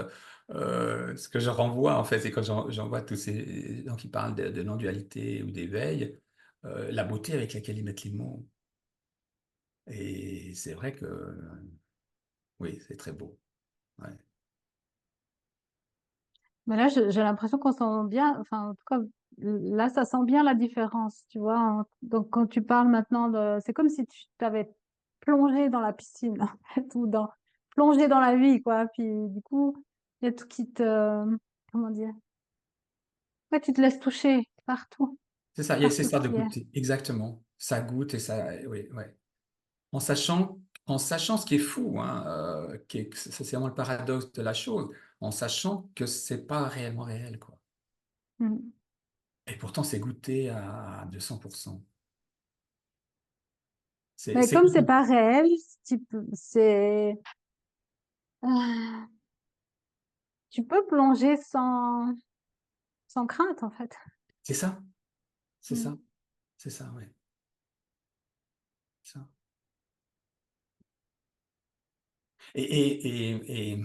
Speaker 2: Ce que je renvoie, en fait, c'est quand j'en vois tous ces gens qui parlent de non-dualité ou d'éveil, la beauté avec laquelle ils mettent les mots. Et c'est vrai que, oui, c'est très beau. Ouais.
Speaker 1: Mais là, j'ai l'impression qu'on sent bien, enfin, en tout cas, là, ça sent bien la différence, tu vois. Donc, quand tu parles maintenant c'est comme si tu t'avais plongé dans la piscine, en fait, plongé dans la vie, quoi. Puis, du coup, il y a tout qui comment dire? Ouais, tu te laisses toucher partout,
Speaker 2: C'est ça, il y a
Speaker 1: partout
Speaker 2: cette
Speaker 1: ce
Speaker 2: histoire de
Speaker 1: qui est.
Speaker 2: goûter. Exactement. Ça goûte et ça, oui, ouais. En sachant ce qui est fou, hein, c'est vraiment le paradoxe de la chose, en sachant que c'est pas réellement réel, quoi.
Speaker 1: Mm.
Speaker 2: Et pourtant, c'est goûté à 200%.
Speaker 1: Mais
Speaker 2: C'est
Speaker 1: comme c'est pas réel, c'est, ah, tu peux plonger sans crainte, en fait.
Speaker 2: c'est ça, c'est ça,
Speaker 1: Mm.
Speaker 2: c'est ça, ouais. Ça. Et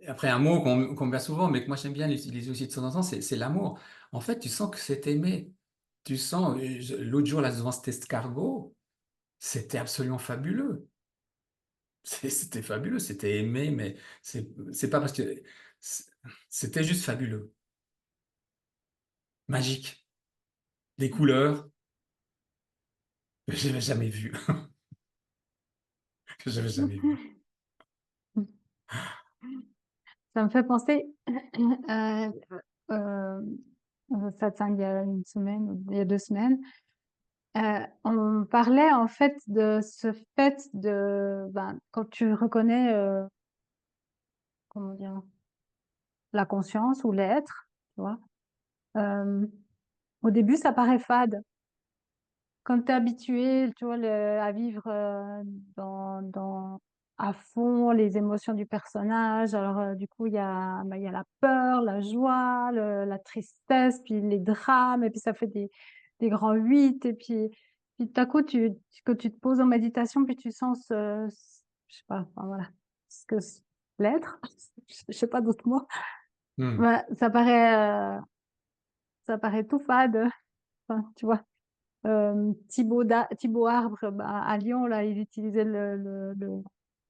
Speaker 2: après, un mot qu'on met souvent, mais que moi j'aime bien l'utiliser aussi de temps en temps, c'est l'amour. En fait, tu sens que c'est aimé. Tu sens, l'autre jour, là, devant cet escargot, c'était absolument fabuleux. C'était fabuleux, c'était aimé, mais c'est pas parce que c'est- c'était juste fabuleux, magique, des couleurs que j'avais jamais vues, que j'avais jamais vues.
Speaker 1: Ça me fait penser, euh, euh, ça, il y a une semaine, ou il y a 2 semaines, on parlait en fait de ce fait ben, quand tu reconnais, comment dire, la conscience ou l'être, tu vois, euh, au début, ça paraît fade. Quand tu es habitué, tu vois, à vivre à fond les émotions du personnage, alors du coup, il y a la peur, la joie, la tristesse, puis les drames, et puis ça fait des grands 8, et puis tout à coup, que tu te poses en méditation, puis tu sens je sais pas, enfin, voilà, ce que l'être, je sais pas d'autres mots,
Speaker 2: Hmm.
Speaker 1: ouais, ça paraît tout fade, enfin, tu vois. Thibaut Arbre, bah, à Lyon, là, il utilisait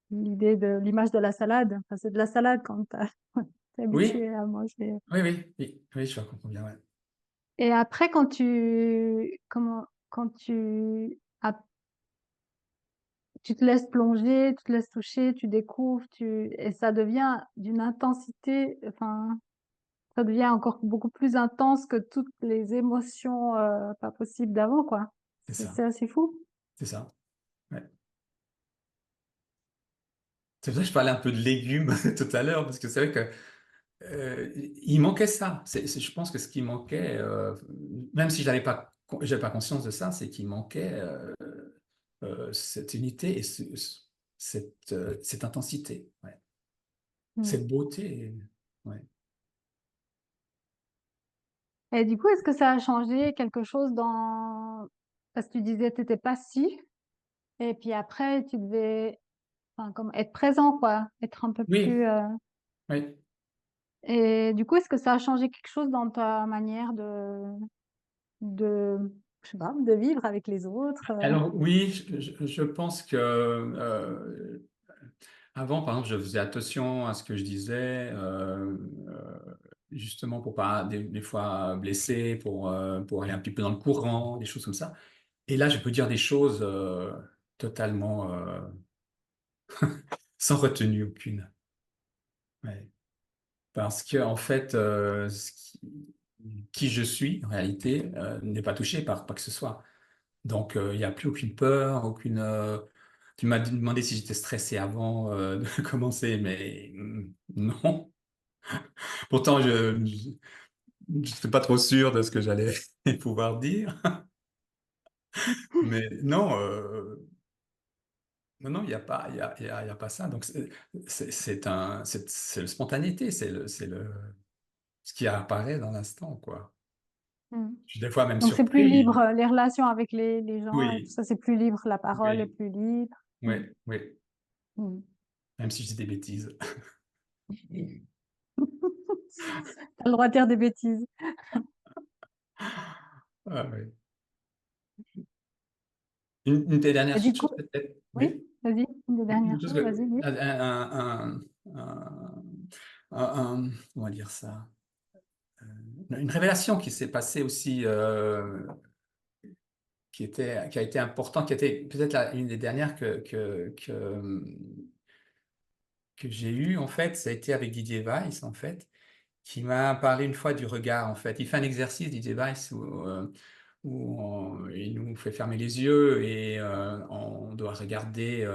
Speaker 1: l'idée de l'image de la salade. Enfin, c'est de la salade quand t'es
Speaker 2: Oui,
Speaker 1: habitué à manger.
Speaker 2: oui, oui, oui, oui, je comprends bien, ouais.
Speaker 1: Et après, quand tu tu te laisses plonger, tu te laisses toucher, tu découvres, et ça devient d'une intensité, enfin, ça devient encore beaucoup plus intense que toutes les émotions, pas possibles d'avant, quoi.
Speaker 2: c'est ça,
Speaker 1: C'est assez fou.
Speaker 2: c'est ça. Ouais. C'est pour ça que je parlais un peu de légumes tout à l'heure, parce que c'est vrai que il manquait ça. Je pense que ce qui manquait, même si j'avais pas conscience de ça, c'est qu'il manquait cette unité et cette intensité, ouais.
Speaker 1: Mmh.
Speaker 2: Cette beauté. Ouais.
Speaker 1: Et du coup, est-ce que ça a changé quelque chose dans parce que tu disais tu étais passif et puis après tu devais, enfin, comme être présent, quoi, être un peu
Speaker 2: Oui,
Speaker 1: plus,
Speaker 2: oui.
Speaker 1: et du coup, est-ce que ça a changé quelque chose dans ta manière de je sais pas, de vivre avec les autres,
Speaker 2: Alors oui, je pense que avant, par exemple, je faisais attention à ce que je disais, justement pour pas des fois blesser, pour aller un petit peu dans le courant, des choses comme ça. Et là, je peux dire des choses totalement sans retenue aucune. Ouais. Parce que en fait, qui je suis en réalité n'est pas touché par quoi que ce soit. Donc, il n'y a plus aucune peur, aucune. Tu m'as demandé si j'étais stressé avant de commencer, mais non. Pourtant, je n'étais pas trop sûr de ce que j'allais pouvoir dire. Mais non, non, non, il n'y a pas, il y a pas ça. Donc, c'est le spontanéité, ce qui apparaît dans l'instant, quoi.
Speaker 1: mmh.
Speaker 2: Je suis des fois même
Speaker 1: Donc c'est plus
Speaker 2: surpris.
Speaker 1: libre, les relations avec les gens et tout
Speaker 2: Oui,
Speaker 1: ça, c'est plus libre, la parole est
Speaker 2: oui,
Speaker 1: plus libre.
Speaker 2: oui,
Speaker 1: Mmh.
Speaker 2: oui.
Speaker 1: Mmh.
Speaker 2: Même si je dis des bêtises.
Speaker 1: Tu le droit de dire des bêtises.
Speaker 2: Ah, oui. Une des dernières
Speaker 1: Et du coup
Speaker 2: choses, peut-être.
Speaker 1: oui,
Speaker 2: Oui.
Speaker 1: vas-y, une des dernières
Speaker 2: Une chose
Speaker 1: choses, vas-y, dis.
Speaker 2: on va dire ça, une révélation qui s'est passée aussi, qui a été importante, qui était peut-être une des dernières que j'ai eues, en fait, ça a été avec Didier Weiss, en fait, qui m'a parlé une fois du regard, en fait. Il fait un exercice, Didier Weiss, il nous fait fermer les yeux et on doit regarder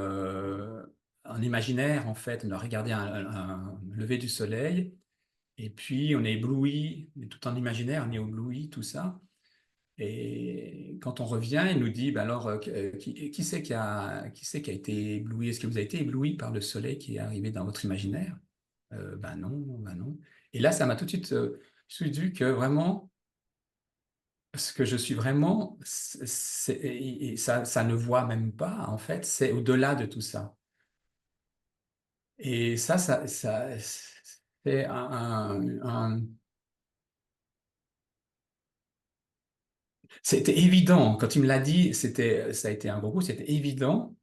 Speaker 2: un imaginaire, en fait. On doit regarder un lever du soleil et puis on est ébloui, tout en imaginaire, on est ébloui, tout ça. Et quand on revient, il nous dit, ben alors, qui c'est qui a été ébloui? Est-ce que vous avez été ébloui par le soleil qui est arrivé dans votre imaginaire? Ben non, ben non. Et là, ça m'a tout de suite, je me suis dit que vraiment, ce que je suis vraiment, et ça ne voit même pas, en fait, c'est au-delà de tout ça. Et c'est c'était évident. Quand il me l'a dit, ça a été un gros coup, c'était évident,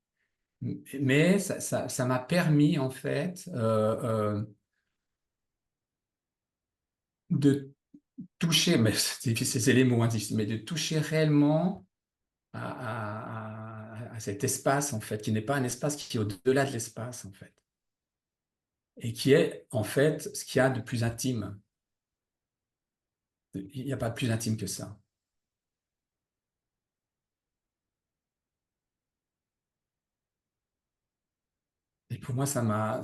Speaker 2: mais ça m'a permis, en fait, de toucher, mais c'est difficile, c'est les mots, hein, difficiles, mais de toucher réellement à cet espace, en fait, qui n'est pas un espace qui est au-delà de l'espace, en fait, et qui est, en fait, ce qu'il y a de plus intime. Il n'y a pas de plus intime que ça. Et pour moi, ça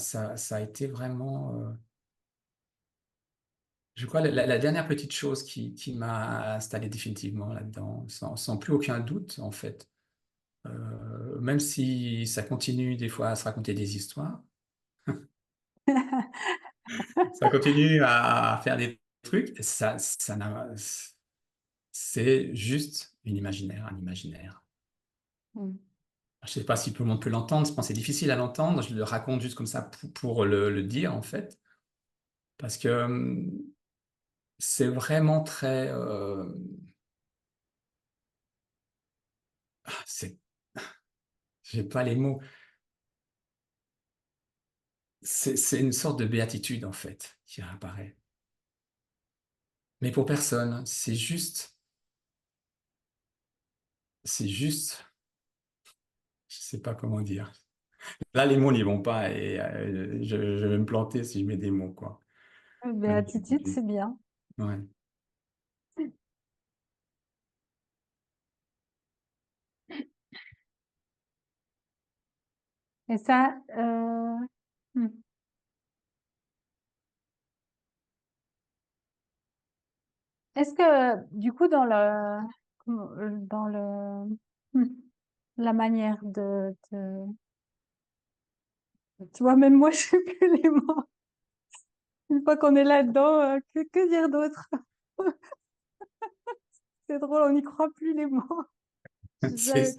Speaker 2: a été vraiment, je crois, la dernière petite chose qui m'a installé définitivement là-dedans, sans plus aucun doute, en fait. Même si ça continue des fois à se raconter des histoires, ça continue à faire des trucs, c'est juste une imaginaire, un imaginaire.
Speaker 1: Mmh.
Speaker 2: Je sais pas si tout le monde peut l'entendre, je pense que c'est difficile à l'entendre, je le raconte juste comme ça pour le dire, en fait, parce que c'est vraiment très, c'est, j'ai pas les mots, c'est une sorte de béatitude, en fait, qui apparaît. Mais pour personne, c'est juste, Je sais pas comment dire. Là, les mots n'y vont pas et je vais me planter si je mets des mots, quoi. Même
Speaker 1: Béatitude, c'est bien.
Speaker 2: ouais.
Speaker 1: Et ça, hmm. Est-ce que du coup dans hmm, la manière tu vois, même moi je sais plus les mots. Une fois qu'on est là-dedans, que dire d'autre? C'est drôle, on n'y croit plus les mots.
Speaker 2: C'est
Speaker 1: Tu
Speaker 2: ça.
Speaker 1: sais,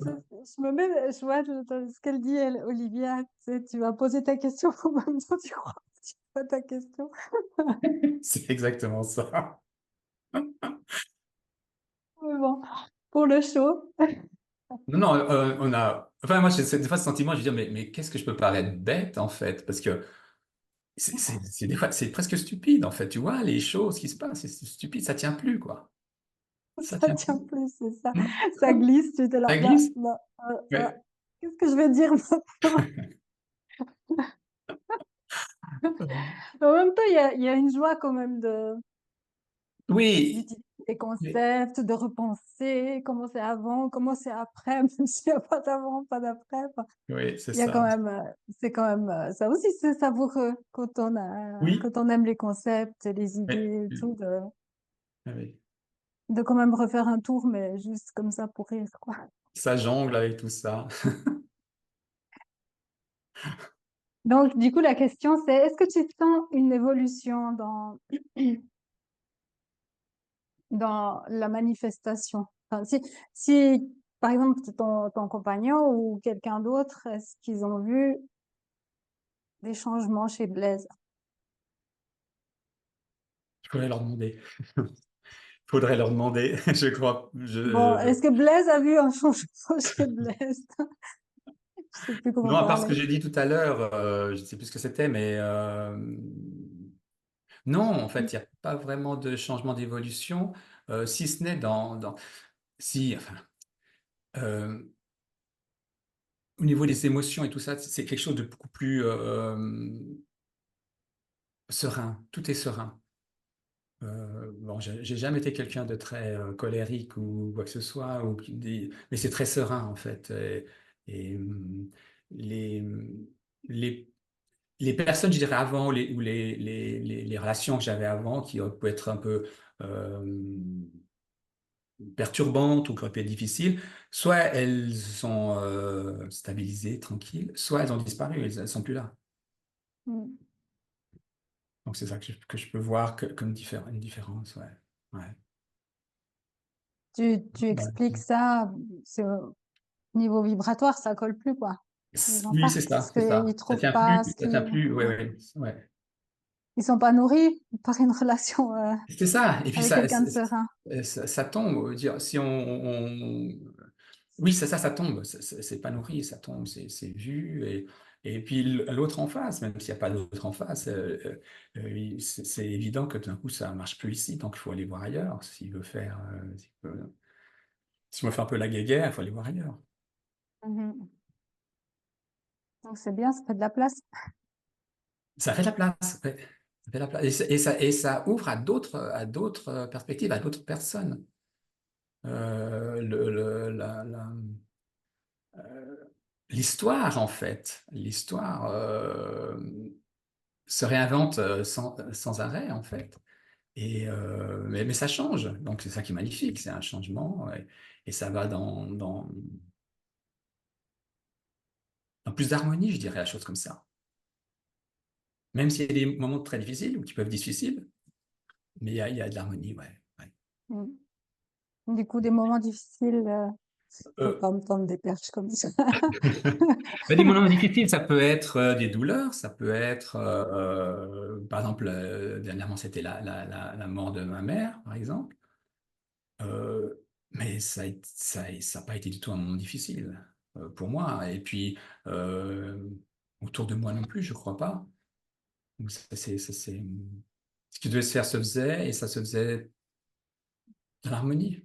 Speaker 1: je me mets, je vois dans ce qu'elle dit, elle, Olivia, tu sais, tu vas poser ta question, en même temps tu crois pas ta question.
Speaker 2: C'est exactement ça.
Speaker 1: Mais bon, pour le show.
Speaker 2: Non, non, on a. Enfin, moi, j'ai des fois ce sentiment, je veux dire, mais qu'est-ce que je peux paraître bête, en fait? Parce que c'est des fois, c'est presque stupide, en fait. Tu vois, les choses qui se passent, c'est stupide, ça tient plus, quoi. Ça
Speaker 1: Ça
Speaker 2: tient
Speaker 1: tient
Speaker 2: plus.
Speaker 1: plus, c'est ça.
Speaker 2: Non,
Speaker 1: Ça glisse, tu es là,
Speaker 2: ça glisse. Ouais.
Speaker 1: qu'est-ce que je vais dire maintenant? En même temps, il y a une joie quand même
Speaker 2: Oui,
Speaker 1: d'utiliser des
Speaker 2: oui,
Speaker 1: concepts, de repenser comment c'est avant, comment c'est après, même s'il n'y a pas d'avant, pas d'après. Enfin,
Speaker 2: oui, c'est
Speaker 1: il y a quand
Speaker 2: ça.
Speaker 1: même, c'est quand même, ça aussi, c'est savoureux
Speaker 2: Oui,
Speaker 1: quand on aime les concepts, les
Speaker 2: oui,
Speaker 1: idées et
Speaker 2: oui,
Speaker 1: tout,
Speaker 2: oui.
Speaker 1: de quand même refaire un tour, mais juste comme ça pour rire, quoi.
Speaker 2: Ça jongle avec tout ça.
Speaker 1: Donc, du coup, la question, c'est, est-ce que tu sens une évolution dans la manifestation? Enfin, si, par exemple, ton compagnon ou quelqu'un d'autre, est-ce qu'ils ont vu des changements chez Blaise?
Speaker 2: Il faudrait leur demander. Faudrait leur demander. Je crois.
Speaker 1: Bon, est-ce que Blaise a vu un changement chez Blaise? Je sais plus comment
Speaker 2: Non, à part ce que
Speaker 1: parler.
Speaker 2: j'ai dit tout à l'heure, je ne sais plus ce que c'était, mais non, en fait, il n'y a pas vraiment de changement d'évolution, si ce n'est si, enfin, euh, au niveau des émotions et tout ça, c'est quelque chose de beaucoup plus serein. Tout est serein. Bon, j'ai jamais été quelqu'un de très colérique ou quoi que ce soit, mais c'est très serein en fait. Et, les, les, les personnes, je dirais avant, les relations que j'avais avant, qui pouvaient être un peu euh, perturbantes ou qui auraient pu être difficiles, soit elles sont stabilisées, tranquilles, soit elles ont disparu, elles sont plus là.
Speaker 1: Mm.
Speaker 2: Donc c'est ça que je peux voir comme une différence, ouais. Ouais.
Speaker 1: Tu expliques ça, c'est au niveau vibratoire, ça colle plus, quoi. Les gens
Speaker 2: Oui, c'est
Speaker 1: partent
Speaker 2: ça,
Speaker 1: parce
Speaker 2: c'est
Speaker 1: qu'ils
Speaker 2: ça.
Speaker 1: trouvent pas ce
Speaker 2: Ça tient
Speaker 1: qu'ils,
Speaker 2: plus, ouais,
Speaker 1: ouais.
Speaker 2: ouais, ouais.
Speaker 1: Ils sont pas nourris par une relation,
Speaker 2: C'est ça. Et puis
Speaker 1: avec quelqu'un de serein.
Speaker 2: ça tombe. Dire, si oui, ça tombe. C'est pas nourri, ça tombe, c'est vu. Et puis l'autre en face, même s'il n'y a pas d'autre en face, c'est évident que d'un coup ça marche plus ici, donc il faut aller voir ailleurs. S'il veut faire un peu la guéguerre, il faut aller voir ailleurs.
Speaker 1: Mhm. Donc c'est bien, ça fait de la place.
Speaker 2: Ça fait de la place. Ouais. Ça fait de la place. Et ça ouvre à d'autres perspectives, à d'autres personnes. Euh, l'histoire, en fait, l'histoire se réinvente sans arrêt, en fait. Mais ça change. Donc, c'est ça qui est magnifique. C'est un changement. Et ça va dans plus d'harmonie, je dirais, la chose comme ça. Même s'il y a des moments très difficiles ou qui peuvent être difficiles, mais il y a de l'harmonie, ouais. Ouais.
Speaker 1: Mm. Du coup, des moments difficiles, faut
Speaker 2: Euh,
Speaker 1: pas me tendre des perches comme ça.
Speaker 2: des moments difficiles, ça peut être des douleurs, ça peut être, par exemple, dernièrement, c'était la mort de ma mère, par exemple. Euh, mais ça n'a pas été du tout un moment difficile pour moi. Et puis, euh, autour de moi non plus, je crois pas. Donc, ce qui devait se faire se faisait, et ça se faisait dans l'harmonie,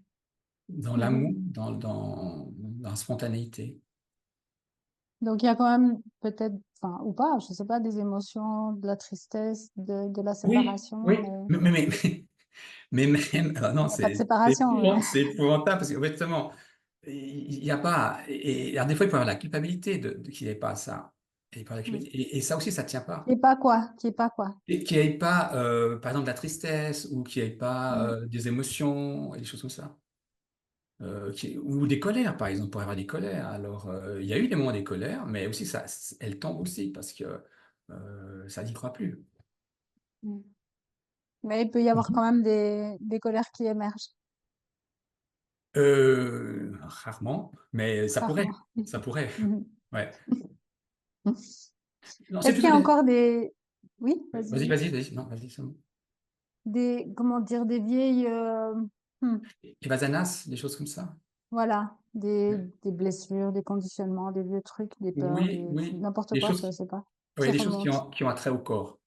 Speaker 2: dans l'amour,
Speaker 1: Mhm.
Speaker 2: dans la spontanéité.
Speaker 1: Donc il y a quand même peut-être, enfin, ou pas, je sais pas, des émotions, de la tristesse, de la
Speaker 2: Oui,
Speaker 1: séparation,
Speaker 2: oui,
Speaker 1: mais
Speaker 2: mais même, alors non,
Speaker 1: il n'y a pas de
Speaker 2: c'est
Speaker 1: séparation.
Speaker 2: fou, hein, c'est épouvantable parce que honnêtement, il n'y a pas, alors des fois, il peut y avoir la culpabilité qu'il n'y ait pas ça. Et, il peut y avoir la
Speaker 1: Mm.
Speaker 2: culpabilité. Et ça aussi, ça ne tient pas.
Speaker 1: Qui est pas quoi? Qui est pas quoi?
Speaker 2: Et qu'il n'y ait pas, par exemple, de la tristesse ou qu'il n'y ait pas
Speaker 1: Mm.
Speaker 2: des émotions et des choses comme ça. Ou des colères, par exemple, pour avoir des colères. Alors, il y a eu des moments des colères, mais aussi, elles tombent aussi parce que ça n'y croit plus.
Speaker 1: Mm. Mais il peut y avoir quand
Speaker 2: Mhm.
Speaker 1: même des colères qui émergent,
Speaker 2: Rarement, mais ça pourrait.
Speaker 1: rarement.
Speaker 2: Ça pourrait.
Speaker 1: Mhm.
Speaker 2: Ouais. Non, c'est
Speaker 1: Est-ce qu'il y
Speaker 2: plutôt
Speaker 1: a
Speaker 2: des.
Speaker 1: encore des... Oui, vas-y,
Speaker 2: Vas-y,
Speaker 1: dis.
Speaker 2: vas-y, vas-y. Non, vas-y, c'est bon.
Speaker 1: Comment dire, des vieilles... hmm,
Speaker 2: Les vasanas, des choses comme ça.
Speaker 1: voilà,
Speaker 2: Ouais.
Speaker 1: des blessures, des conditionnements, des vieux trucs, des peurs,
Speaker 2: Oui, oui.
Speaker 1: n'importe
Speaker 2: Des
Speaker 1: quoi,
Speaker 2: choses
Speaker 1: je sais pas, qui
Speaker 2: oui, des choses
Speaker 1: remontent.
Speaker 2: qui ont un trait au corps.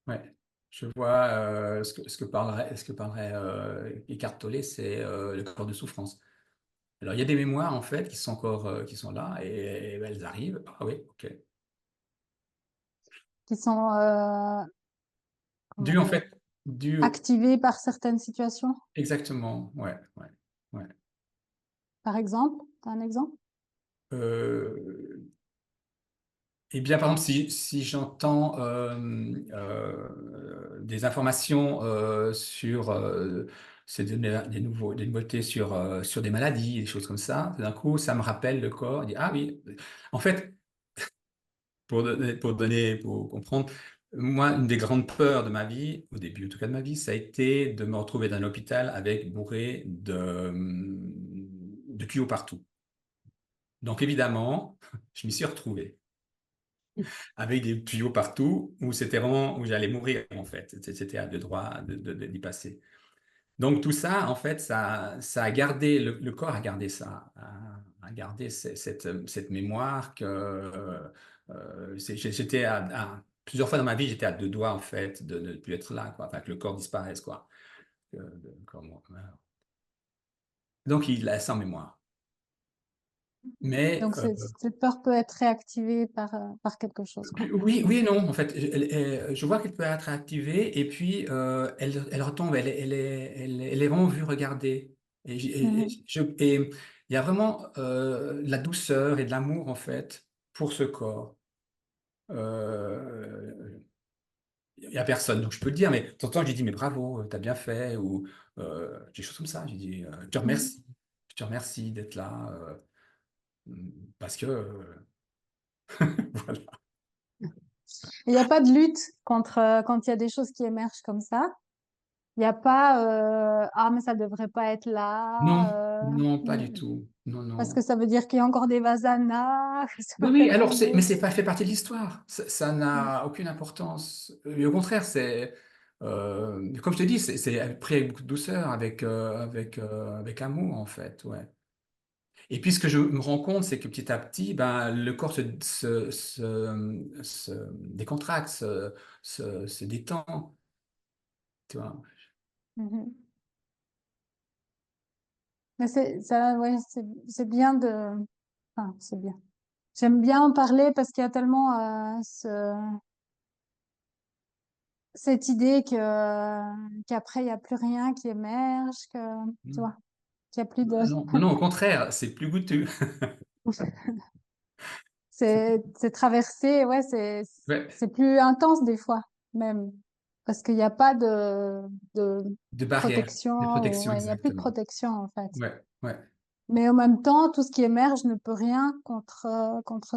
Speaker 2: Ouais. Je vois ce que parlerait Eckhart Tolle, c'est le corps de souffrance. Alors, il y a des mémoires, en fait, qui sont encore qui sont là et elles arrivent. Ah oui, ok.
Speaker 1: Qui sont, comment
Speaker 2: Dû, en
Speaker 1: dire,
Speaker 2: fait, dû,
Speaker 1: activés par certaines situations,
Speaker 2: exactement, ouais, ouais, ouais.
Speaker 1: par exemple. T'as un exemple?
Speaker 2: Euh, Eh bien, par exemple, si j'entends des informations sur des nouveautés sur des maladies, des choses comme ça, d'un coup, ça me rappelle le corps. Il dit, ah oui, en fait, pour comprendre, moi, une des grandes peurs de ma vie, au début en tout cas de ma vie, ça a été de me retrouver dans un hôpital avec bourré de tuyaux partout. Donc, évidemment, je m'y suis retrouvé, avec des tuyaux partout, où c'était vraiment, où j'allais mourir, en fait. C'était à deux droits d'y passer. Donc, tout ça, en fait, ça a gardé, le corps a gardé ça, a gardé cette mémoire que j'étais plusieurs fois dans ma vie, j'étais à deux doigts, en fait, de ne plus être là, quoi. Enfin, que le corps disparaisse, quoi. Donc, il a ça en mémoire. Mais
Speaker 1: Donc, cette peur peut être réactivée par quelque chose, quoi.
Speaker 2: oui, oui et non. En fait, je vois qu'elle peut être activée et puis elle retombe. Elle est vraiment vue regarder.
Speaker 1: Mhm.
Speaker 2: Et il y a vraiment de la douceur et de l'amour en fait pour ce corps. Euh, il y a personne, donc je peux le dire. Mais de temps en temps, je lui dis mais bravo, t'as bien fait ou des choses comme ça. Je lui dis
Speaker 1: Mhm.
Speaker 2: je te remercie d'être là parce que voilà.
Speaker 1: Il n'y a pas de lutte contre quand il y a des choses qui émergent comme ça. Il n'y a pas ah mais ça devrait pas être
Speaker 2: Non,
Speaker 1: là
Speaker 2: non, pas du tout. Non,
Speaker 1: parce que
Speaker 2: non.
Speaker 1: ça veut dire qu'il y a encore des vasanas que ça
Speaker 2: Oui,
Speaker 1: va
Speaker 2: oui,
Speaker 1: être
Speaker 2: alors mais
Speaker 1: nouveau.
Speaker 2: c'est pas fait partie de l'histoire. Ça n'a aucune importance. Et au contraire, comme je te dis, c'est pris avec beaucoup de douceur, avec amour en fait, ouais. Et puis ce que je me rends compte, c'est que petit à petit, ben le corps se décontracte, se détend, tu vois.
Speaker 1: Mhm. Mais c'est ça, ouais, c'est bien de, enfin, c'est bien. J'aime bien en parler parce qu'il y a tellement cette idée que qu'après il y a plus rien qui émerge, que tu
Speaker 2: Hmm.
Speaker 1: vois, qu'il y a plus de,
Speaker 2: Ah non, non, non, au contraire, c'est plus goûteux.
Speaker 1: c'est traversé, ouais,
Speaker 2: Ouais.
Speaker 1: c'est plus intense des fois même parce qu'il n'y a pas de
Speaker 2: De barrière,
Speaker 1: protection,
Speaker 2: de
Speaker 1: ou,
Speaker 2: protection,
Speaker 1: ouais, il y a plus de
Speaker 2: exactement.
Speaker 1: protection en fait.
Speaker 2: Ouais, ouais.
Speaker 1: Mais en même temps, tout ce qui émerge ne peut rien contre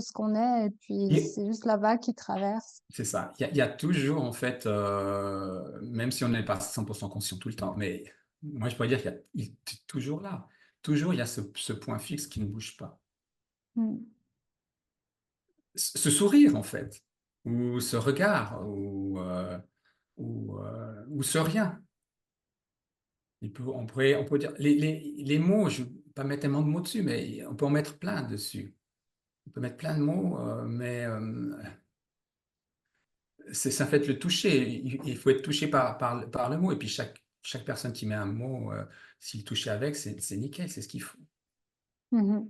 Speaker 1: ce qu'on est, et puis
Speaker 2: Et
Speaker 1: c'est juste la vague qui traverse.
Speaker 2: c'est ça. Il y a toujours, en fait, même si on n'est pas 100% conscient tout le temps, mais moi, je pourrais dire il est toujours là. Toujours, il y a ce point fixe qui ne bouge pas.
Speaker 1: Mm.
Speaker 2: Ce sourire, en fait, ou ce regard, ou ce rien. On pourrait dire, les mots, je ne vais pas mettre tellement de mots dessus, mais on peut en mettre plein dessus. On peut mettre plein de mots, mais ça fait le toucher. Il faut être touché par le mot. Et puis chaque personne qui met un mot, s'il est touché avec, c'est nickel, c'est ce qu'il faut.
Speaker 1: Mhm.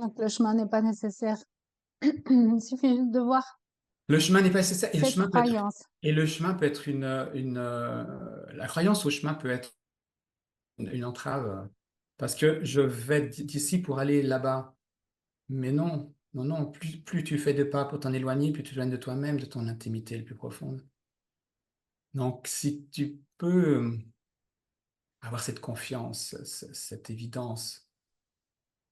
Speaker 1: Donc le chemin n'est pas nécessaire. Il suffit juste de voir
Speaker 2: Le chemin n'est pas nécessaire
Speaker 1: cette croyance.
Speaker 2: et le chemin peut être la croyance au chemin peut être une entrave parce que je vais d'ici pour aller là-bas. Mais non, non, non, plus tu fais de pas pour t'en éloigner, plus tu t'éloignes de toi-même, de ton intimité le plus profonde. Donc, si tu peux avoir cette confiance, cette évidence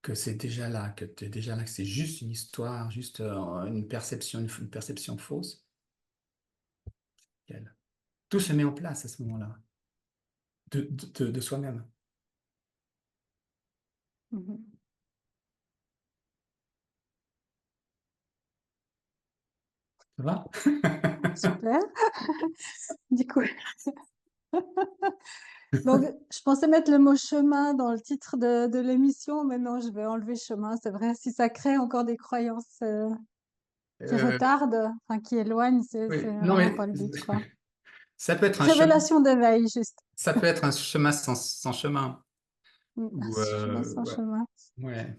Speaker 2: que c'est déjà là, que tu es déjà là, que c'est juste une histoire, juste une perception fausse, tout se met en place à ce moment-là, de soi-même.
Speaker 1: Mhm.
Speaker 2: Ça va?
Speaker 1: Super. Du coup, donc je pensais mettre le mot chemin dans le titre de l'émission, mais non, je vais enlever chemin. C'est vrai, si ça crée encore des croyances qui
Speaker 2: Euh,
Speaker 1: retardent, enfin qui éloignent, c'est
Speaker 2: oui, non,
Speaker 1: vraiment
Speaker 2: mais
Speaker 1: pas le but, quoi.
Speaker 2: ça peut être un chemin,
Speaker 1: Révélation d'éveil, juste.
Speaker 2: ça peut être un chemin sans chemin.
Speaker 1: Un
Speaker 2: Ou,
Speaker 1: chemin sans
Speaker 2: ouais,
Speaker 1: chemin.
Speaker 2: ouais.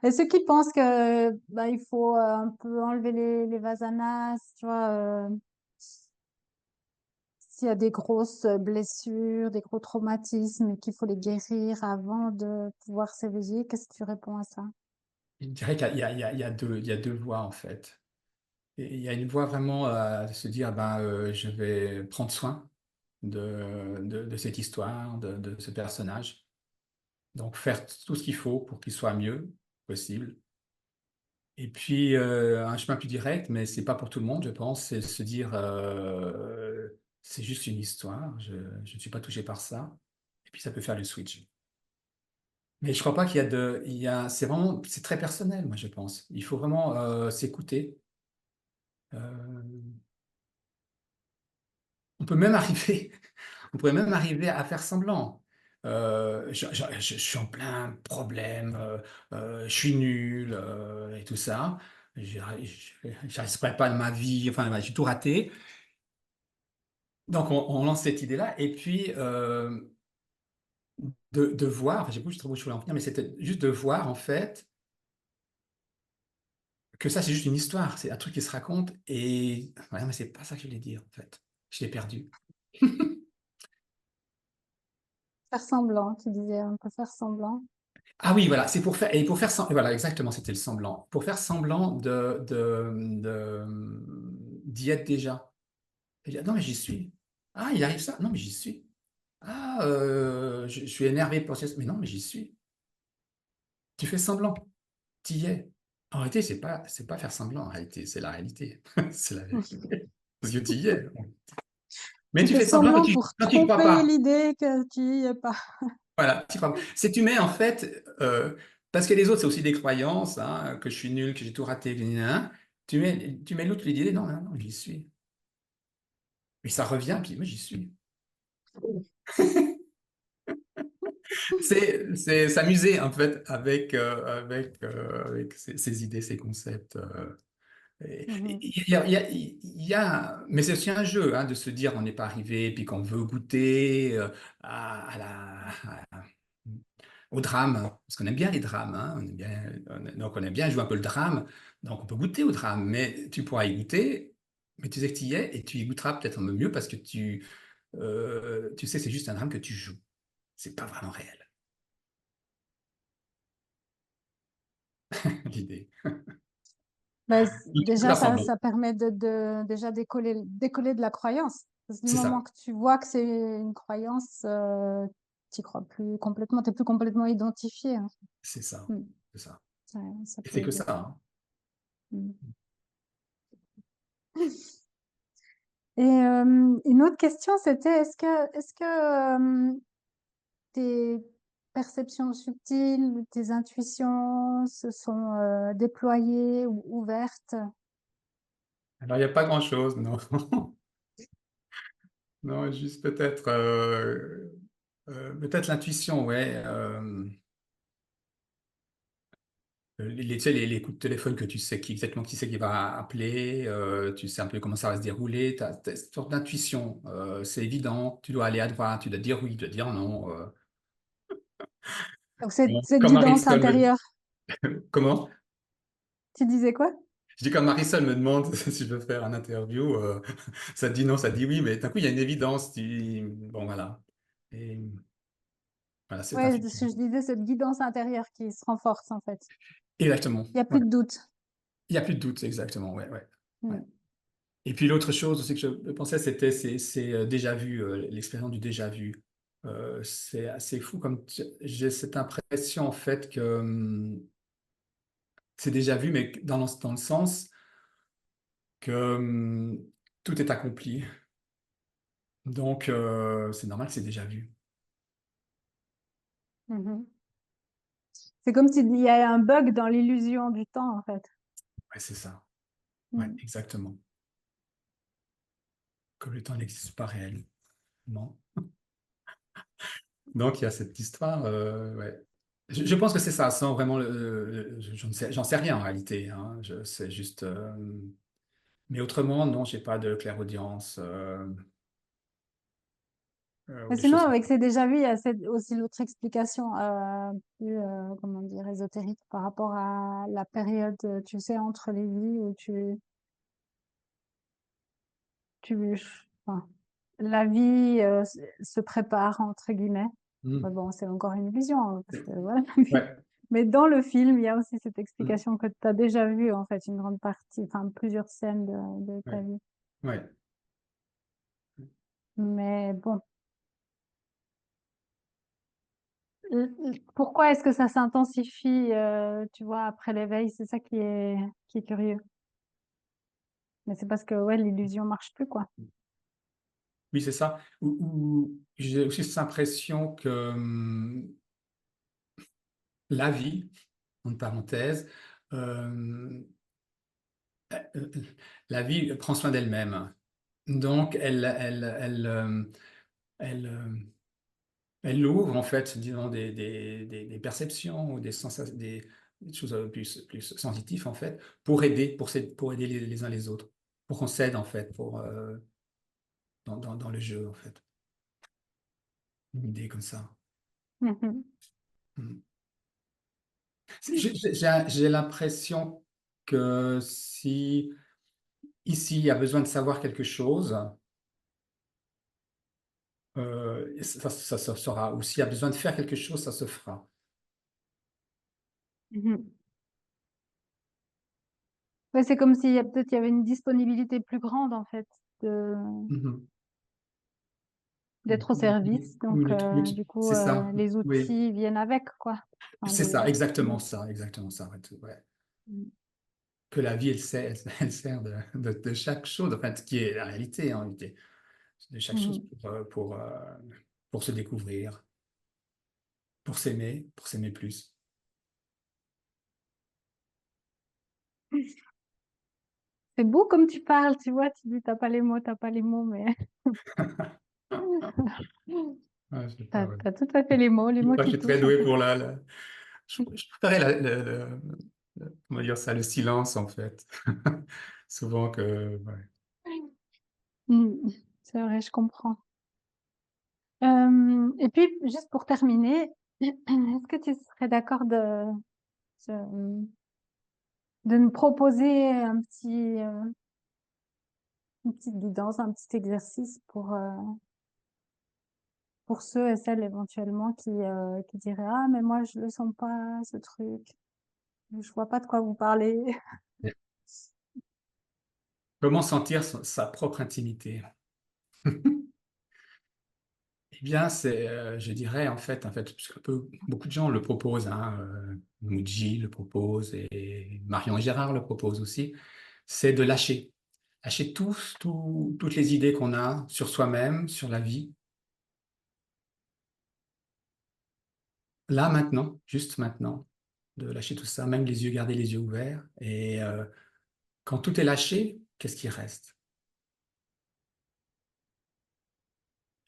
Speaker 1: Et ceux qui pensent que bah, il faut un peu enlever les vasanas, tu vois, s'il y a des grosses blessures, des gros traumatismes et qu'il faut les guérir avant de pouvoir s'éveiller, qu'est-ce que tu réponds à ça?
Speaker 2: Je dirais qu'il y a deux voies en fait. Et il y a une voie vraiment à se dire, ben, je vais prendre soin de cette histoire, de ce personnage. Donc faire tout ce qu'il faut pour qu'il soit mieux possible. Et puis un chemin plus direct, mais c'est pas pour tout le monde, je pense, c'est de se dire, c'est juste une histoire, je ne suis pas touché par ça. Et puis ça peut faire le switch. Mais je crois pas qu'il y a c'est vraiment, c'est très personnel, moi je pense. Il faut vraiment s'écouter. Euh, on peut même arriver, on pourrait même arriver à faire semblant. Je suis en plein problème, je suis nul et tout ça. Je n'arriverai pas de ma vie, enfin, j'ai tout raté. Donc, on lance cette idée-là, et puis de voir, enfin, je sais plus trop où je voulais en venir, mais c'était juste de voir, en fait, que ça, c'est juste une histoire, c'est un truc qui se raconte, et ouais, mais c'est pas ça que je voulais dire, en fait. Je l'ai perdu.
Speaker 1: Faire semblant, tu disais, on peut faire semblant.
Speaker 2: Ah oui, voilà, c'est pour faire voilà, exactement, c'était le semblant. Pour faire semblant d'y être déjà. Et dire, non, mais j'y suis. Ah, il arrive ça? Non, mais j'y suis. Ah, je suis énervé pour ça. Mais non, mais j'y suis. Tu fais semblant. Tu y es. En réalité, c'est pas faire semblant, en réalité, c'est la réalité. C'est la vérité. Parce que tu y es. Mais
Speaker 1: Tu
Speaker 2: tu
Speaker 1: fais
Speaker 2: fais semblant
Speaker 1: semblant pour
Speaker 2: quand tu crois
Speaker 1: tromper
Speaker 2: pas.
Speaker 1: l'idée que tu y es pas.
Speaker 2: Voilà, tu crois pas. C'est tu mets, en fait, parce que les autres, c'est aussi des croyances, hein, que je suis nul, que j'ai tout raté, gna. Tu mets l'autre, tu lui dis, non, non, non, j'y suis. Et ça revient, puis moi, j'y suis. C'est s'amuser en fait avec ces idées, ces concepts.
Speaker 1: Mhm.
Speaker 2: Mais c'est aussi un jeu hein, de se dire on n'est pas arrivé, puis qu'on veut goûter au drame, parce qu'on aime bien les drames, hein, donc on aime bien jouer un peu le drame, donc on peut goûter au drame, mais tu pourras y goûter, mais tu sais que tu y es, et tu y goûteras peut-être un peu mieux parce que tu sais c'est juste un drame que tu joues, c'est pas vraiment réel, l'idée.
Speaker 1: Ben,
Speaker 2: Tu peux
Speaker 1: déjà,
Speaker 2: faire semblant.
Speaker 1: ça permet déjà décoller de la croyance. Parce que du
Speaker 2: C'est
Speaker 1: moment
Speaker 2: ça,
Speaker 1: que tu vois que c'est une croyance, tu crois plus complètement, t'es plus complètement identifié, hein.
Speaker 2: c'est ça,
Speaker 1: Mm.
Speaker 2: c'est ça.
Speaker 1: Ça
Speaker 2: Et
Speaker 1: peut
Speaker 2: c'est que
Speaker 1: aider.
Speaker 2: ça, hein.
Speaker 1: Mm. Et une autre question, c'était est-ce que tes perceptions subtiles, tes intuitions se sont déployées ou ouvertes?
Speaker 2: Alors, il n'y a pas grand-chose, non. Non, juste peut-être l'intuition, ouais. Tu sais, les coups de téléphone que tu sais exactement qui c'est qui va appeler, tu sais un peu comment ça va se dérouler, tu as, cette sorte d'intuition. C'est évident, tu dois aller à droite, tu dois dire oui, tu dois dire non.
Speaker 1: Donc,
Speaker 2: Bon,
Speaker 1: cette
Speaker 2: comme
Speaker 1: guidance
Speaker 2: Aristote le dit.
Speaker 1: intérieure.
Speaker 2: Comment?
Speaker 1: Tu disais quoi?
Speaker 2: Je dis quand Marisol me demande si je veux faire un interview, ça dit non, ça dit oui, mais d'un coup, il y a une évidence. Bon, voilà. Et voilà, c'est un
Speaker 1: Ouais,
Speaker 2: film.
Speaker 1: ce que je disais, cette guidance intérieure qui se renforce en fait.
Speaker 2: Exactement.
Speaker 1: Il y a
Speaker 2: Ouais.
Speaker 1: plus de doute.
Speaker 2: Il n'y a plus de doute, exactement. Ouais, ouais, ouais.
Speaker 1: Mm.
Speaker 2: Et puis l'autre chose aussi que je pensais, c'était déjà vu, l'expérience du déjà vu. C'est assez fou comme j'ai cette impression en fait que c'est déjà vu, mais dans le sens que tout est accompli. Donc c'est normal que c'est déjà vu.
Speaker 1: Mhm. C'est comme s'il y a un bug dans l'illusion du temps en fait.
Speaker 2: Ouais, c'est ça. Ouais,
Speaker 1: Mm.
Speaker 2: exactement. Comme le temps n'existe pas réellement. Donc il y a cette histoire. Ouais. Je pense que c'est ça, sans vraiment j'en sais rien en réalité. Hein. C'est juste. Mais autrement, non, j'ai pas de clairaudience ou
Speaker 1: Mais
Speaker 2: des
Speaker 1: sinon,
Speaker 2: choses comme
Speaker 1: avec
Speaker 2: ça.
Speaker 1: ces déjà vus, il y a aussi l'autre explication plus, comment dire, ésotérique par rapport à la période, tu sais, entre les vies où tu, enfin, la vie se prépare entre guillemets.
Speaker 2: Hmm.
Speaker 1: Mais bon, c'est encore une illusion parce que voilà.
Speaker 2: Ouais.
Speaker 1: Mais dans le film, il y a aussi cette
Speaker 2: Hmm.
Speaker 1: explication que tu as déjà vu en fait une grande partie, enfin plusieurs scènes de ta
Speaker 2: Ouais.
Speaker 1: vie.
Speaker 2: Ouais.
Speaker 1: Mais bon, pourquoi est-ce que ça s'intensifie, tu vois, après l'éveil? C'est ça qui est curieux. Mais c'est parce que ouais, l'illusion marche plus, quoi.
Speaker 2: Oui, c'est ça. Ou j'ai aussi cette impression que la vie, entre parenthèses, euh, euh, la vie prend soin d'elle-même. Donc, elle, elle ouvre en fait, disons, des perceptions ou des choses plus sensitives en fait, pour aider les uns les autres, pour qu'on s'aide en fait, dans le jeu en fait. Une idée comme ça.
Speaker 1: Mhm.
Speaker 2: Mm. J'ai l'impression que si ici il y a besoin de savoir quelque chose, ça se sera. Ou s'il y a besoin de faire quelque chose, ça se fera.
Speaker 1: Mhm. Ouais, c'est comme s'il y a peut-être il y avait une disponibilité plus grande en fait de
Speaker 2: Mhm.
Speaker 1: d'être au service. Donc du coup,
Speaker 2: C'est ça.
Speaker 1: les
Speaker 2: Oui,
Speaker 1: outils viennent avec, quoi. Enfin,
Speaker 2: c'est ça,
Speaker 1: Mm.
Speaker 2: exactement ça. Ouais.
Speaker 1: Mm.
Speaker 2: Que la vie, elle sert de chaque chose, enfin, ce qui est la réalité en réalité, de chaque chose
Speaker 1: Mhm.
Speaker 2: pour se découvrir, pour s'aimer plus.
Speaker 1: C'est beau comme tu parles, tu vois, tu dis t'as pas les mots, mais
Speaker 2: Ouais, je sais pas,
Speaker 1: t'as,
Speaker 2: ouais.
Speaker 1: t'as tout à fait les
Speaker 2: Je sais
Speaker 1: mots
Speaker 2: pas, je
Speaker 1: qui
Speaker 2: suis très
Speaker 1: touchent en
Speaker 2: doué
Speaker 1: fait.
Speaker 2: pour je préférais comment dire ça, le silence en fait. Souvent que, ouais.
Speaker 1: Mm. C'est vrai, je comprends. Et puis, juste pour terminer, est-ce que tu serais d'accord de nous proposer une petite guidance, un petit exercice pour ceux et celles éventuellement qui diraient, ah, mais moi, je le sens pas, ce truc. Je vois pas de quoi vous parlez.
Speaker 2: Comment sentir sa propre intimité? Eh bien, je dirais en fait, parce que beaucoup de gens le proposent, hein, Muji le propose et Marion et Gérard le proposent aussi, c'est de lâcher. Lâcher toutes les idées qu'on a sur soi-même, sur la vie, là, maintenant, juste maintenant, de lâcher tout ça, même les yeux, garder les yeux ouverts. Et quand tout est lâché, qu'est-ce qui reste?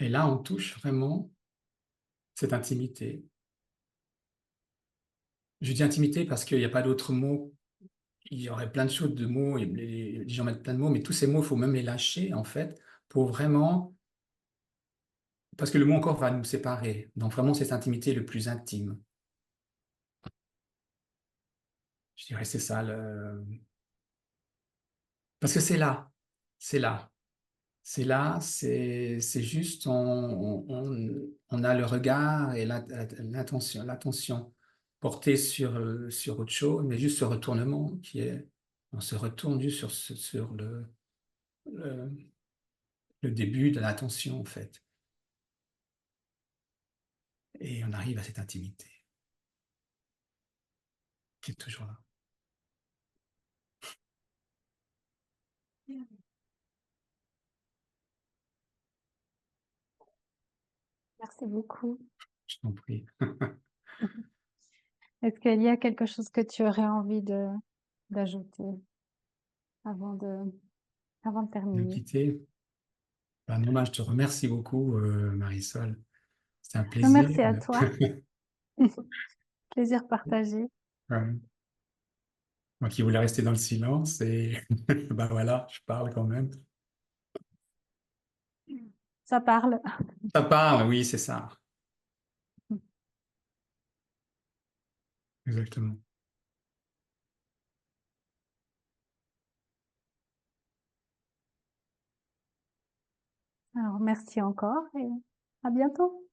Speaker 2: Et là, on touche vraiment cette intimité. Je dis intimité parce qu'il n'y a pas d'autre mot. Il y aurait plein de choses de mots, et les gens mettent plein de mots, mais tous ces mots, il faut même les lâcher, en fait, pour vraiment, parce que le mot encore va nous séparer. Donc vraiment, cette intimité le plus intime. Je dirais c'est ça parce que c'est là, c'est là, c'est juste on a le regard et l'attention portée sur autre chose, mais juste ce retournement qui est, on se retourne juste sur le, le début de l'attention en fait, et on arrive à cette intimité qui est toujours là.
Speaker 1: Merci beaucoup.
Speaker 2: Je t'en prie.
Speaker 1: Est-ce qu'il y a quelque chose que tu aurais envie d'ajouter avant de, avant de
Speaker 2: De
Speaker 1: terminer?
Speaker 2: quitter. Ben, non, ben, je te remercie beaucoup, Marisol. C'était un plaisir.
Speaker 1: Merci à toi. Plaisir partagé.
Speaker 2: Ouais. Moi qui voulais rester dans le silence et ben voilà, je parle quand même.
Speaker 1: Ça parle.
Speaker 2: Ça parle, oui, c'est ça. Exactement.
Speaker 1: Alors, merci encore et à bientôt.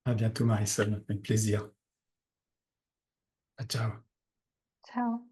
Speaker 2: À bientôt, Marisol. Avec plaisir. Ciao.
Speaker 1: Ciao.